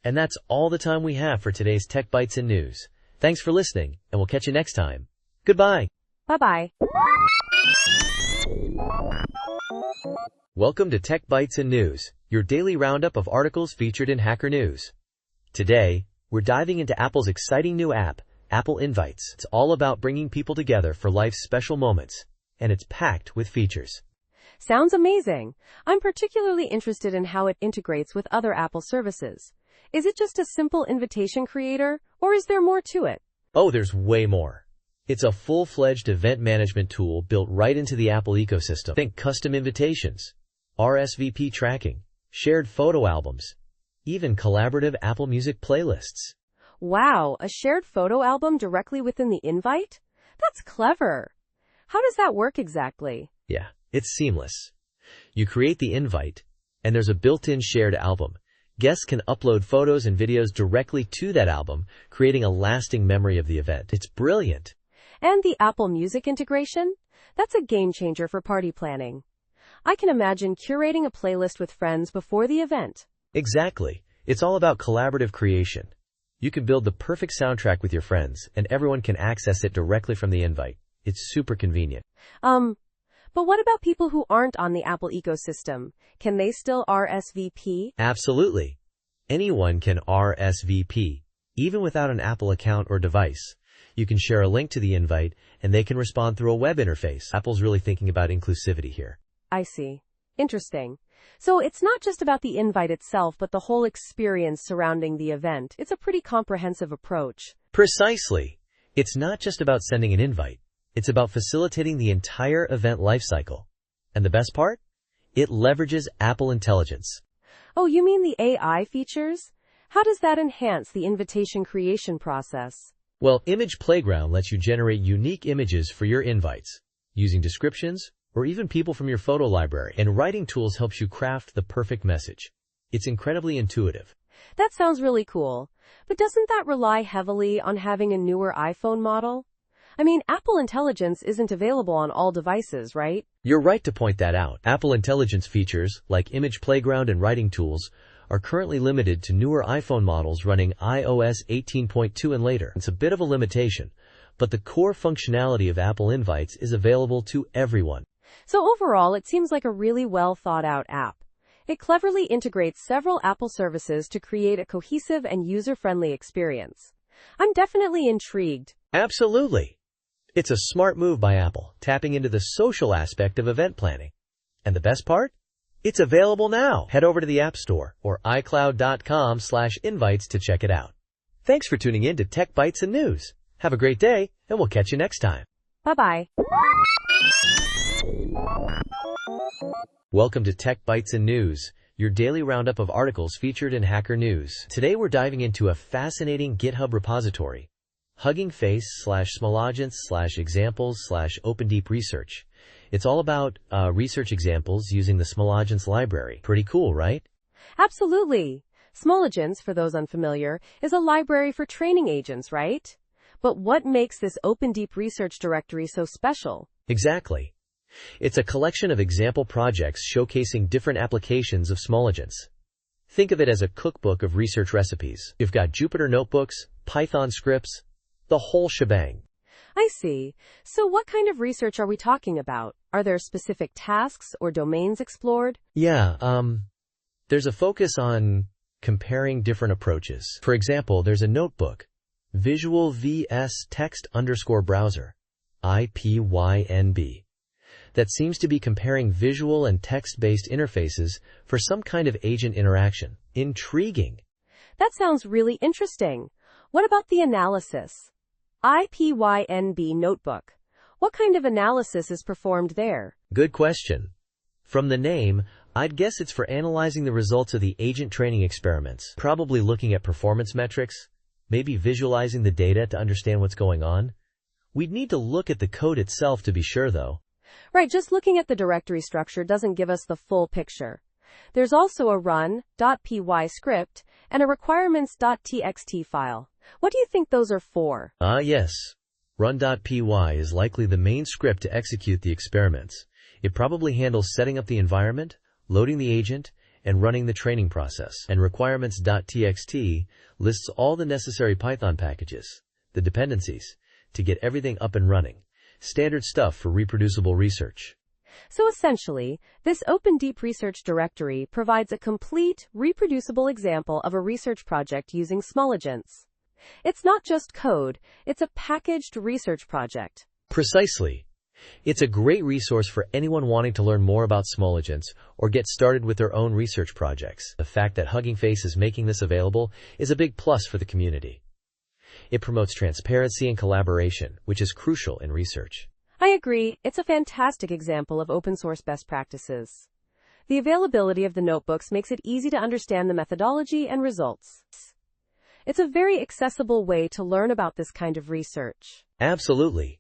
And that's all the time we have for today's Tech Bytes and News. Thanks for listening, and we'll catch you next time. Goodbye.
Bye-bye.
Welcome to Tech Bytes and News, your daily roundup of articles featured in Hacker News. Today, we're diving into Apple's exciting new app, Apple Invites. It's all about bringing people together for life's special moments, and it's packed with features.
Sounds amazing. I'm particularly interested in how it integrates with other Apple services. Is it just a simple invitation creator, or is there more to it?
Oh, there's way more. It's a full-fledged event management tool built right into the Apple ecosystem. Think custom invitations, RSVP tracking, shared photo albums, even collaborative Apple Music playlists.
Wow, a shared photo album directly within the invite? That's clever. How does that work exactly?
Yeah, it's seamless. You create the invite, and there's a built-in shared album. Guests can upload photos and videos directly to that album, creating a lasting memory of the event. It's brilliant.
And the Apple Music integration? That's a game changer for party planning. I can imagine curating a playlist with friends before the event.
Exactly. It's all about collaborative creation. You can build the perfect soundtrack with your friends, and everyone can access it directly from the invite. It's super convenient.
But what about people who aren't on the Apple ecosystem? Can they still RSVP?
Absolutely. Anyone can RSVP, even without an Apple account or device. You can share a link to the invite, and they can respond through a web interface. Apple's really thinking about inclusivity here.
I see. Interesting. So it's not just about the invite itself, but the whole experience surrounding the event. It's a pretty comprehensive approach.
Precisely. It's not just about sending an invite. It's about facilitating the entire event lifecycle. And the best part? It leverages Apple Intelligence.
Oh, you mean the AI features? How does that enhance the invitation creation process?
Well, Image Playground lets you generate unique images for your invites, using descriptions or even people from your photo library, and Writing Tools helps you craft the perfect message. It's incredibly intuitive.
That sounds really cool. But doesn't that rely heavily on having a newer iPhone model? I mean, Apple Intelligence isn't available on all devices, right?
You're right to point that out. Apple Intelligence features, like Image Playground and Writing Tools, are currently limited to newer iPhone models running iOS 18.2 and later. It's a bit of a limitation, but the core functionality of Apple Invites is available to everyone.
So overall, it seems like a really well thought out app. It cleverly integrates several Apple services to create a cohesive and user-friendly experience. I'm definitely intrigued.
Absolutely. It's a smart move by Apple, tapping into the social aspect of event planning. And the best part? It's available now. Head over to the App Store or iCloud.com/invites to check it out. Thanks for tuning in to Tech Bytes and News. Have a great day, and we'll catch you next time.
Bye-bye.
Welcome to Tech Bytes and News, your daily roundup of articles featured in Hacker News. Today we're diving into a fascinating GitHub repository, Hugging Face/Smallagents/examples/OpenDeep Research. It's all about research examples using the Smallagents library. Pretty cool, right?
Absolutely. Smallagents, for those unfamiliar, is a library for training agents, right? But what makes this OpenDeep Research directory so special?
Exactly. It's a collection of example projects showcasing different applications of Smallagents. Think of it as a cookbook of research recipes. You've got Jupyter notebooks, Python scripts, the whole shebang.
I see. So what kind of research are we talking about? Are there specific tasks or domains explored?
Yeah, there's a focus on comparing different approaches. For example, there's a notebook, Visual vs Text_Browser, IPYNB, that seems to be comparing visual and text-based interfaces for some kind of agent interaction. Intriguing.
That sounds really interesting. What about the analysis? IPYNB notebook. What kind of analysis is performed there?
Good question. From the name, I'd guess it's for analyzing the results of the agent training experiments, probably looking at performance metrics, maybe visualizing the data to understand what's going on. We'd need to look at the code itself to be sure, though.
Right, just looking at the directory structure doesn't give us the full picture. There's also a run.py script and a requirements.txt file. What do you think those are for?
Yes. Run.py is likely the main script to execute the experiments. It probably handles setting up the environment, loading the agent, and running the training process. And requirements.txt lists all the necessary Python packages, the dependencies, to get everything up and running. Standard stuff for reproducible research.
So essentially, this OpenDeep Research directory provides a complete, reproducible example of a research project using Smallagents. It's not just code, it's a packaged research project.
Precisely. It's a great resource for anyone wanting to learn more about Smallagents or get started with their own research projects. The fact that Hugging Face is making this available is a big plus for the community. It promotes transparency and collaboration, which is crucial in research.
I agree, it's a fantastic example of open source best practices. The availability of the notebooks makes it easy to understand the methodology and results. It's a very accessible way to learn about this kind of research.
Absolutely.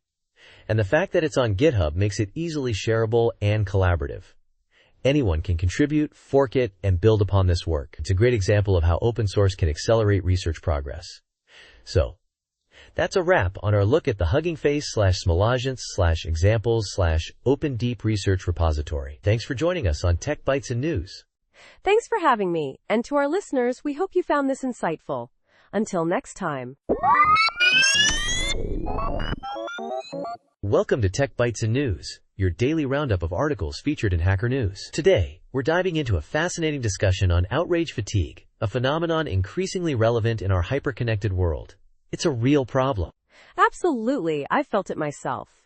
And the fact that it's on GitHub makes it easily shareable and collaborative. Anyone can contribute, fork it, and build upon this work. It's a great example of how open source can accelerate research progress. So, that's a wrap on our look at the Hugging Face/Smallagents/examples/OpenDeep Research Repository. Thanks for joining us on Tech Bytes and News.
Thanks for having me, and to our listeners, we hope you found this insightful. Until next time.
Welcome to Tech Bytes and News, your daily roundup of articles featured in Hacker News. Today, we're diving into a fascinating discussion on outrage fatigue, a phenomenon increasingly relevant in our hyper-connected world. It's a real problem.
Absolutely, I felt it myself.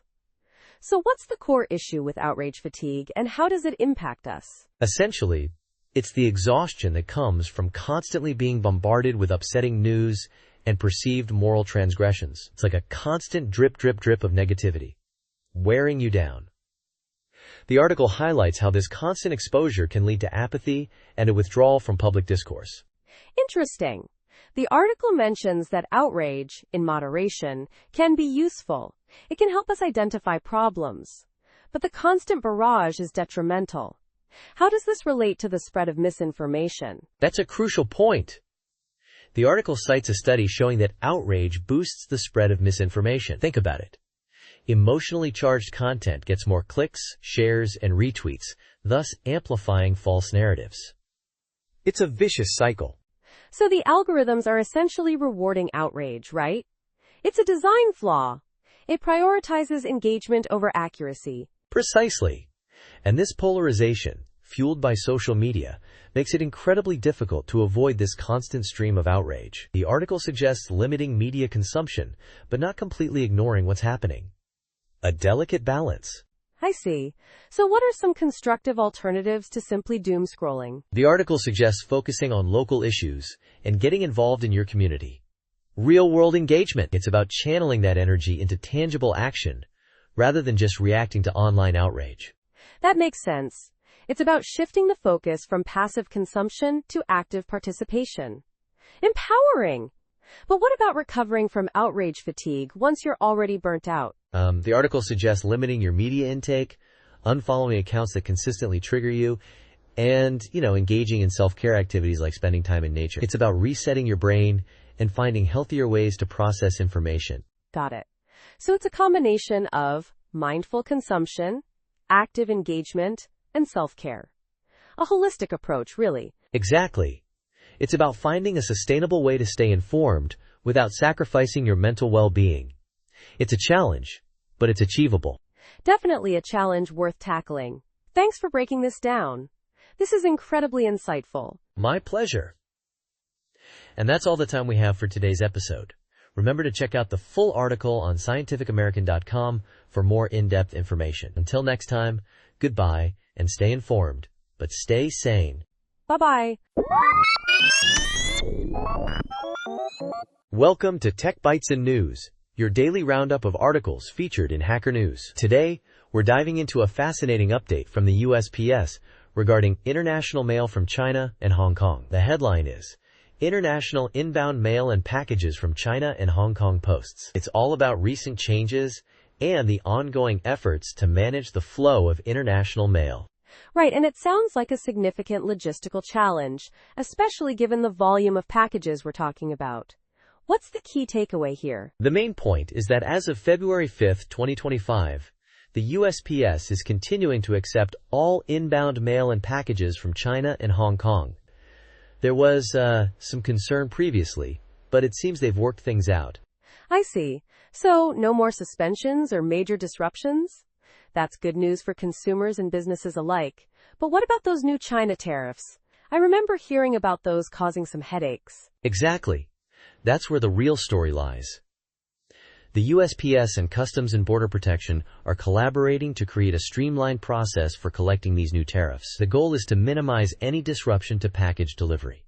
So what's the core issue with outrage fatigue, and how does it impact us?
Essentially, it's the exhaustion that comes from constantly being bombarded with upsetting news and perceived moral transgressions. It's like a constant drip, drip, drip of negativity, wearing you down. The article highlights how this constant exposure can lead to apathy and a withdrawal from public discourse.
Interesting. The article mentions that outrage, in moderation, can be useful. It can help us identify problems. But the constant barrage is detrimental. How does this relate to the spread of misinformation?
That's a crucial point. The article cites a study showing that outrage boosts the spread of misinformation. Think about it. Emotionally charged content gets more clicks, shares, and retweets, thus amplifying false narratives. It's a vicious cycle.
So the algorithms are essentially rewarding outrage, right? It's a design flaw. It prioritizes engagement over accuracy.
Precisely. And this polarization, fueled by social media, makes it incredibly difficult to avoid this constant stream of outrage. The article suggests limiting media consumption, but not completely ignoring what's happening. A delicate balance.
I see. So what are some constructive alternatives to simply doom scrolling?
The article suggests focusing on local issues and getting involved in your community. Real-world engagement. It's about channeling that energy into tangible action, rather than just reacting to online outrage.
That makes sense. It's about shifting the focus from passive consumption to active participation. Empowering! But what about recovering from outrage fatigue once you're already burnt out?
The article suggests limiting your media intake, unfollowing accounts that consistently trigger you, and, engaging in self-care activities like spending time in nature. It's about resetting your brain and finding healthier ways to process information.
Got it. So it's a combination of mindful consumption, active engagement, and self-care. A holistic approach, really.
Exactly. It's about finding a sustainable way to stay informed without sacrificing your mental well-being. It's a challenge, but it's achievable.
Definitely a challenge worth tackling. Thanks for breaking this down. This is incredibly insightful.
My pleasure. And that's all the time we have for today's episode. Remember to check out the full article on scientificamerican.com for more in-depth information. Until next time, goodbye and stay informed, but stay sane.
Bye-bye.
Welcome to Tech Bytes and News, your daily roundup of articles featured in Hacker News. Today, we're diving into a fascinating update from the USPS regarding international mail from China and Hong Kong. The headline is, International Inbound Mail and Packages from China and Hong Kong Posts. It's all about recent changes and the ongoing efforts to manage the flow of international mail.
Right, and it sounds like a significant logistical challenge, especially given the volume of packages we're talking about. What's the key takeaway here?
The main point is that as of February 5, 2025, the USPS is continuing to accept all inbound mail and packages from China and Hong Kong. There was some concern previously, but it seems they've worked things out.
I see. So, no more suspensions or major disruptions? That's good news for consumers and businesses alike. But what about those new China tariffs? I remember hearing about those causing some headaches.
Exactly. That's where the real story lies. The USPS and Customs and Border Protection are collaborating to create a streamlined process for collecting these new tariffs. The goal is to minimize any disruption to package delivery.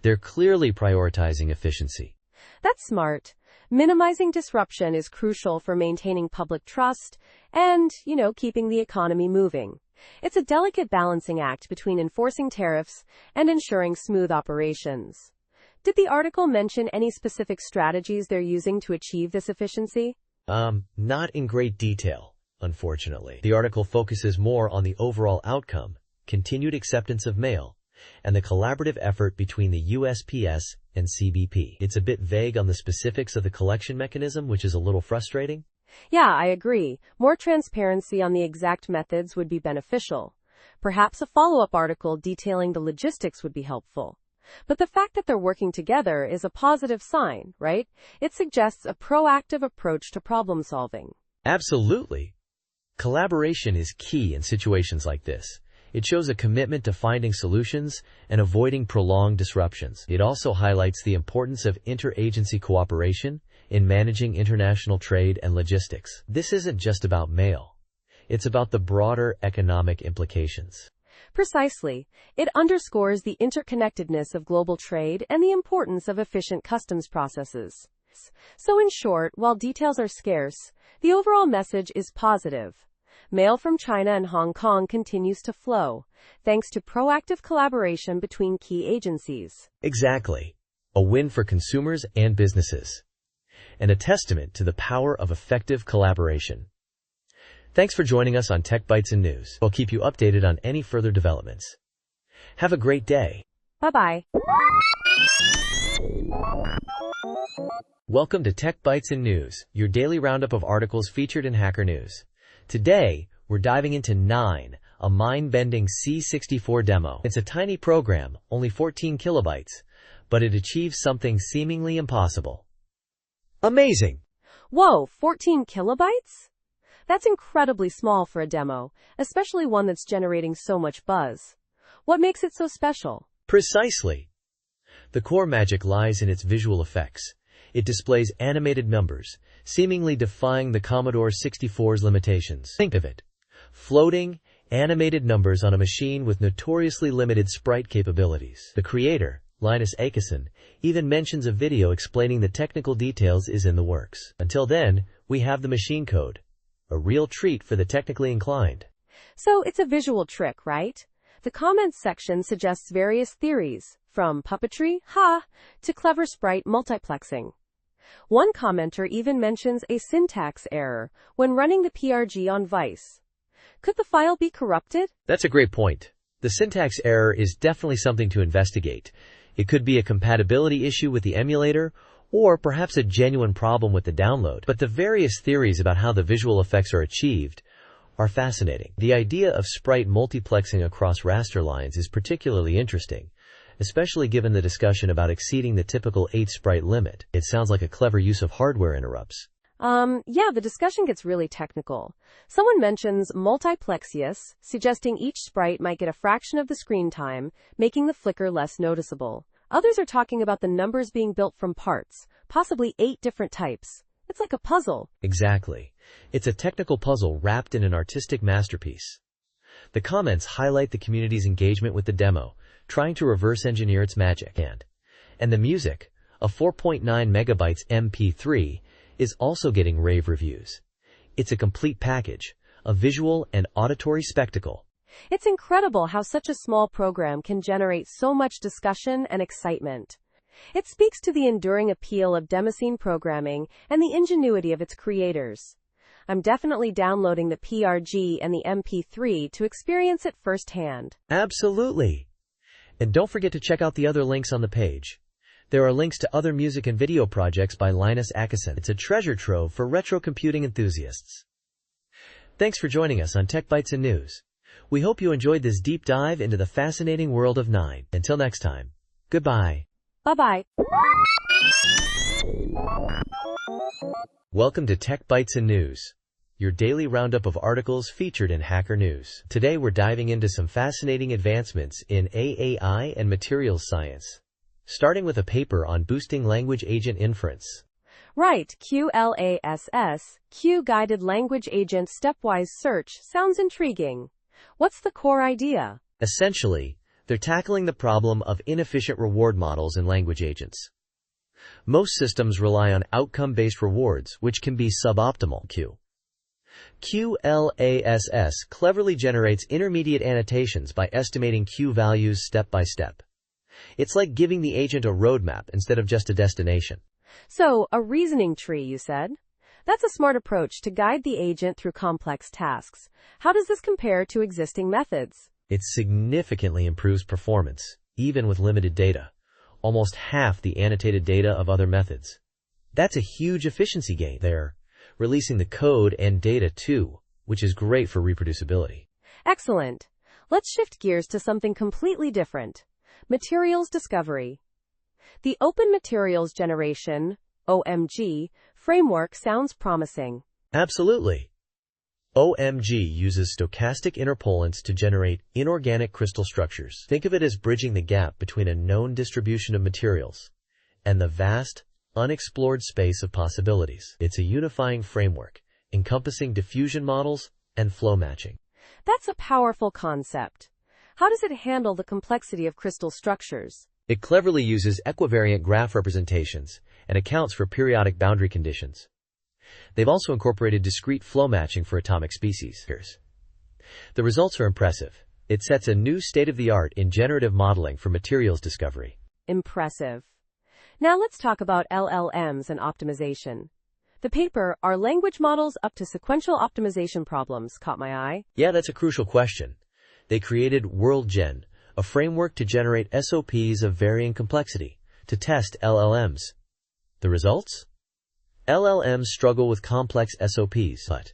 They're clearly prioritizing efficiency.
That's smart. Minimizing disruption is crucial for maintaining public trust and, keeping the economy moving. It's a delicate balancing act between enforcing tariffs and ensuring smooth operations. Did the article mention any specific strategies they're using to achieve this efficiency?
Not in great detail, unfortunately. The article focuses more on the overall outcome, continued acceptance of mail, and the collaborative effort between the USPS and CBP. It's a bit vague on the specifics of the collection mechanism, which is a little frustrating.
Yeah, I agree. More transparency on the exact methods would be beneficial. Perhaps a follow-up article detailing the logistics would be helpful. But the fact that they're working together is a positive sign, right? It suggests a proactive approach to problem solving.
Absolutely. Collaboration is key in situations like this. It shows a commitment to finding solutions and avoiding prolonged disruptions. It also highlights the importance of interagency cooperation in managing international trade and logistics. This isn't just about mail. It's about the broader economic implications.
Precisely. It underscores the interconnectedness of global trade and the importance of efficient customs processes. So in short, while details are scarce, the overall message is positive. Mail from China and Hong Kong continues to flow, thanks to proactive collaboration between key agencies.
Exactly. A win for consumers and businesses, and a testament to the power of effective collaboration. Thanks for joining us on Tech Bytes and News. We'll keep you updated on any further developments. Have a great day.
Bye-bye.
Welcome to Tech Bytes and News, your daily roundup of articles featured in Hacker News. Today, we're diving into 9, a mind-bending C64 demo. It's a tiny program, only 14 kilobytes, but it achieves something seemingly impossible. Amazing!
Whoa, 14 kilobytes? That's incredibly small for a demo, especially one that's generating so much buzz. What makes it so special?
Precisely. The core magic lies in its visual effects. It displays animated numbers, seemingly defying the Commodore 64's limitations. Think of it. Floating, animated numbers on a machine with notoriously limited sprite capabilities. The creator, Linus Akeson, even mentions a video explaining the technical details is in the works. Until then, we have the machine code. A real treat for the technically inclined.
So it's a visual trick, right? The comments section suggests various theories, from puppetry, to clever sprite multiplexing. One commenter even mentions a syntax error when running the PRG on Vice. Could the file be corrupted?
That's a great point. The syntax error is definitely something to investigate. It could be a compatibility issue with the emulator, or perhaps a genuine problem with the download. But the various theories about how the visual effects are achieved are fascinating. The idea of sprite multiplexing across raster lines is particularly interesting, especially given the discussion about exceeding the typical 8 sprite limit. It sounds like a clever use of hardware interrupts.
Yeah, the discussion gets really technical. Someone mentions multiplexius, suggesting each sprite might get a fraction of the screen time, making the flicker less noticeable. Others are talking about the numbers being built from parts, possibly 8 different types. It's like a puzzle.
Exactly. It's a technical puzzle wrapped in an artistic masterpiece. The comments highlight the community's engagement with the demo, trying to reverse engineer its magic. And the music, a 4.9 megabytes MP3, is also getting rave reviews. It's a complete package, a visual and auditory spectacle.
It's incredible how such a small program can generate so much discussion and excitement. It speaks to the enduring appeal of demoscene programming and the ingenuity of its creators. I'm definitely downloading the PRG and the MP3 to experience it firsthand.
Absolutely. And don't forget to check out the other links on the page. There are links to other music and video projects by Linus Akeson. It's a treasure trove for retro computing enthusiasts. Thanks for joining us on Tech Bytes and News. We hope you enjoyed this deep dive into the fascinating world of 9. Until next time, goodbye.
Bye-bye.
Welcome to Tech Bytes and News, your daily roundup of articles featured in Hacker News. Today we're diving into some fascinating advancements in AI and materials science, starting with a paper on boosting language agent inference.
Right, QLASS, Q-guided language agent stepwise search, sounds intriguing. What's the core idea?
Essentially, they're tackling the problem of inefficient reward models in language agents. Most systems rely on outcome-based rewards, which can be suboptimal. QLASS cleverly generates intermediate annotations by estimating Q values step by step. It's like giving the agent a roadmap instead of just a destination.
So, a reasoning tree, you said? That's a smart approach to guide the agent through complex tasks. How does this compare to existing methods?
It significantly improves performance, even with limited data. Almost half the annotated data of other methods. That's a huge efficiency gain. They're releasing the code and data too, which is great for reproducibility.
Excellent. Let's shift gears to something completely different. Materials discovery. The Open Materials Generation, OMG, framework sounds promising.
Absolutely. OMG uses stochastic interpolants to generate inorganic crystal structures. Think of it as bridging the gap between a known distribution of materials and the vast, unexplored space of possibilities. It's a unifying framework, encompassing diffusion models and flow matching.
That's a powerful concept. How does it handle the complexity of crystal structures?
It cleverly uses equivariant graph representations and accounts for periodic boundary conditions. They've also incorporated discrete flow matching for atomic species. The results are impressive. It sets a new state-of-the-art in generative modeling for materials discovery.
Impressive. Now let's talk about LLMs and optimization. The paper, Are Language Models Up to Sequential Optimization Problems, caught my eye.
Yeah, that's a crucial question. They created WorldGen, a framework to generate SOPs of varying complexity to test LLMs. The results? LLMs struggle with complex SOPs, but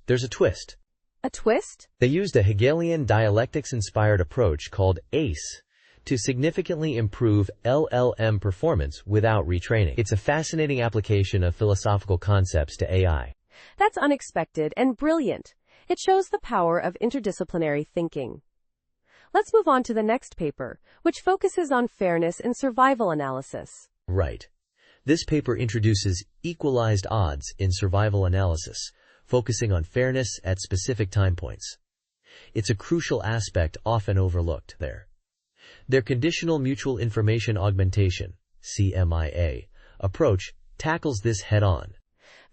there's a twist.
A twist?
They used a Hegelian dialectics-inspired approach called ACE to significantly improve LLM performance without retraining. It's a fascinating application of philosophical concepts to AI.
That's unexpected and brilliant. It shows the power of interdisciplinary thinking. Let's move on to the next paper, which focuses on fairness in survival analysis.
Right. This paper introduces equalized odds in survival analysis, focusing on fairness at specific time points. It's a crucial aspect often overlooked there. Their conditional mutual information augmentation, CMIA, approach tackles this head-on.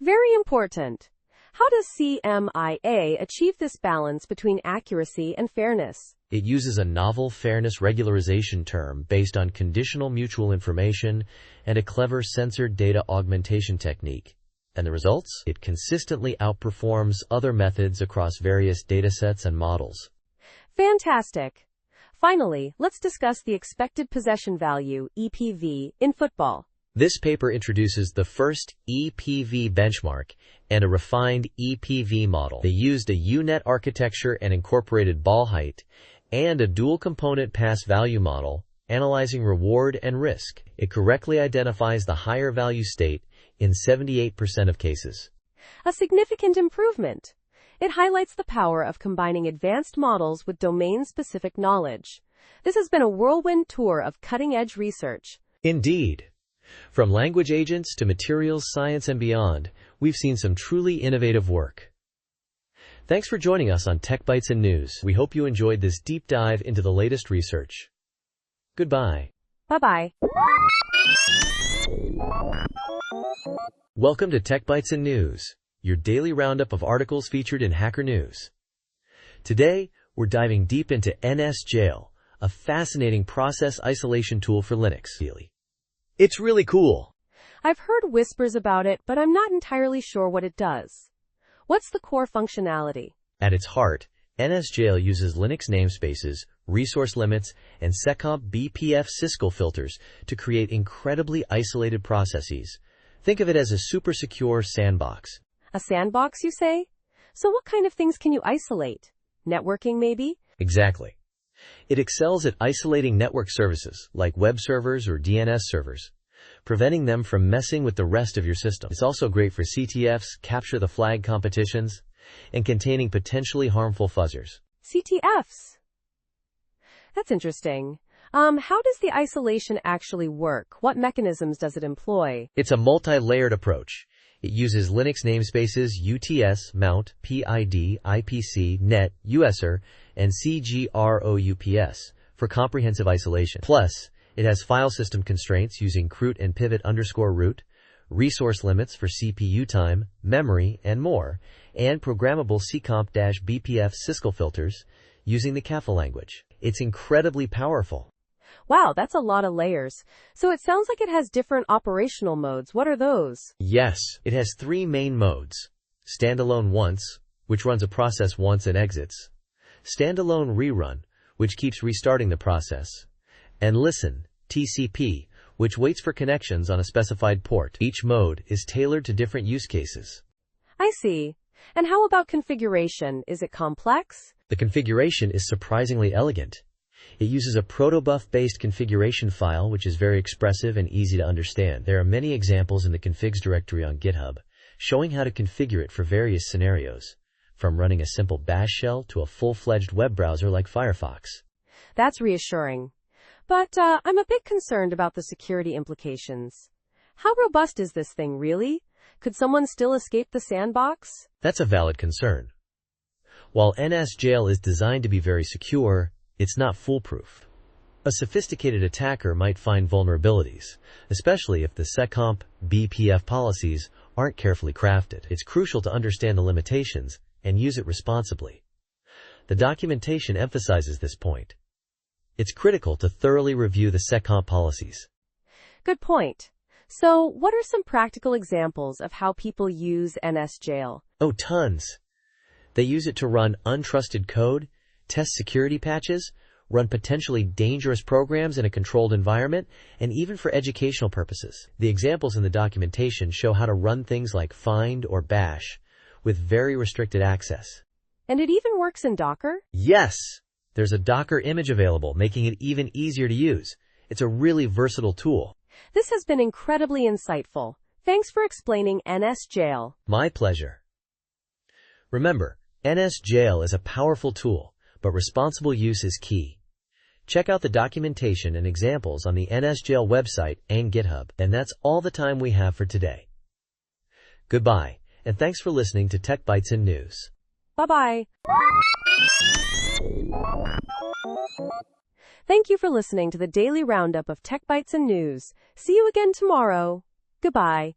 Very important. How does CMIA achieve this balance between accuracy and fairness?
It uses a novel fairness regularization term based on conditional mutual information and a clever censored data augmentation technique. And the results? It consistently outperforms other methods across various datasets and models.
Fantastic. Finally, let's discuss the expected possession value, EPV, in football.
This paper introduces the first EPV benchmark and a refined EPV model. They used a UNet architecture and incorporated ball height and a dual-component pass value model, analyzing reward and risk. It correctly identifies the higher value state in 78% of cases.
A significant improvement. It highlights the power of combining advanced models with domain-specific knowledge. This has been a whirlwind tour of cutting-edge research.
Indeed. From language agents to materials science and beyond, we've seen some truly innovative work. Thanks for joining us on Tech Bytes and News. We hope you enjoyed this deep dive into the latest research. Goodbye.
Bye-bye.
Welcome to Tech Bytes and News, your daily roundup of articles featured in Hacker News. Today, we're diving deep into NSJail, a fascinating process isolation tool for Linux. It's really cool.
I've heard whispers about it, but I'm not entirely sure what it does. What's the core functionality?
At its heart, NSJail uses Linux namespaces, resource limits, and seccomp BPF syscall filters to create incredibly isolated processes. Think of it as a super secure sandbox.
A sandbox, you say? So what kind of things can you isolate? Networking, maybe?
Exactly. It excels at isolating network services, like web servers or DNS servers, preventing them from messing with the rest of your system. It's also great for CTFs, capture the flag competitions, and containing potentially harmful fuzzers.
CTFs? That's interesting. How does the isolation actually work? What mechanisms does it employ?
It's a multi-layered approach. It uses Linux namespaces UTS, mount, PID, IPC, net, USR, and CGROUPS for comprehensive isolation. Plus, it has file system constraints using CRUT and pivot_root, resource limits for CPU time, memory, and more, and programmable seccomp-BPF syscall filters using the CAFA language. It's incredibly powerful.
Wow, that's a lot of layers. So it sounds like it has different operational modes. What are those?
Yes, it has three main modes. Standalone once, which runs a process once and exits. Standalone rerun, which keeps restarting the process. And listen, TCP, which waits for connections on a specified port. Each mode is tailored to different use cases.
I see. And how about configuration? Is it complex?
The configuration is surprisingly elegant. It uses a protobuf-based configuration file, which is very expressive and easy to understand. There are many examples in the configs directory on GitHub, showing how to configure it for various scenarios, from running a simple bash shell to a full-fledged web browser like Firefox.
That's reassuring. But I'm a bit concerned about the security implications. How robust is this thing, really? Could someone still escape the sandbox?
That's a valid concern. While NSJail is designed to be very secure, it's not foolproof. A sophisticated attacker might find vulnerabilities, especially if the seccomp BPF policies aren't carefully crafted. It's crucial to understand the limitations and use it responsibly. The documentation emphasizes this point. It's critical to thoroughly review the seccomp policies.
Good point. So, what are some practical examples of how people use NSJail?
Oh, tons. They use it to run untrusted code, test security patches, run potentially dangerous programs in a controlled environment, and even for educational purposes. The examples in the documentation show how to run things like find or bash with very restricted access.
And it even works in Docker?
Yes! There's a Docker image available, making it even easier to use. It's a really versatile tool.
This has been incredibly insightful. Thanks for explaining NSJail.
My pleasure. Remember, NSJail is a powerful tool, but responsible use is key. Check out the documentation and examples on the NSJail website and GitHub. And that's all the time we have for today. Goodbye, and thanks for listening to Tech Bytes and News.
Bye-bye. Thank you for listening to the daily roundup of Tech Bytes and News. See you again tomorrow. Goodbye.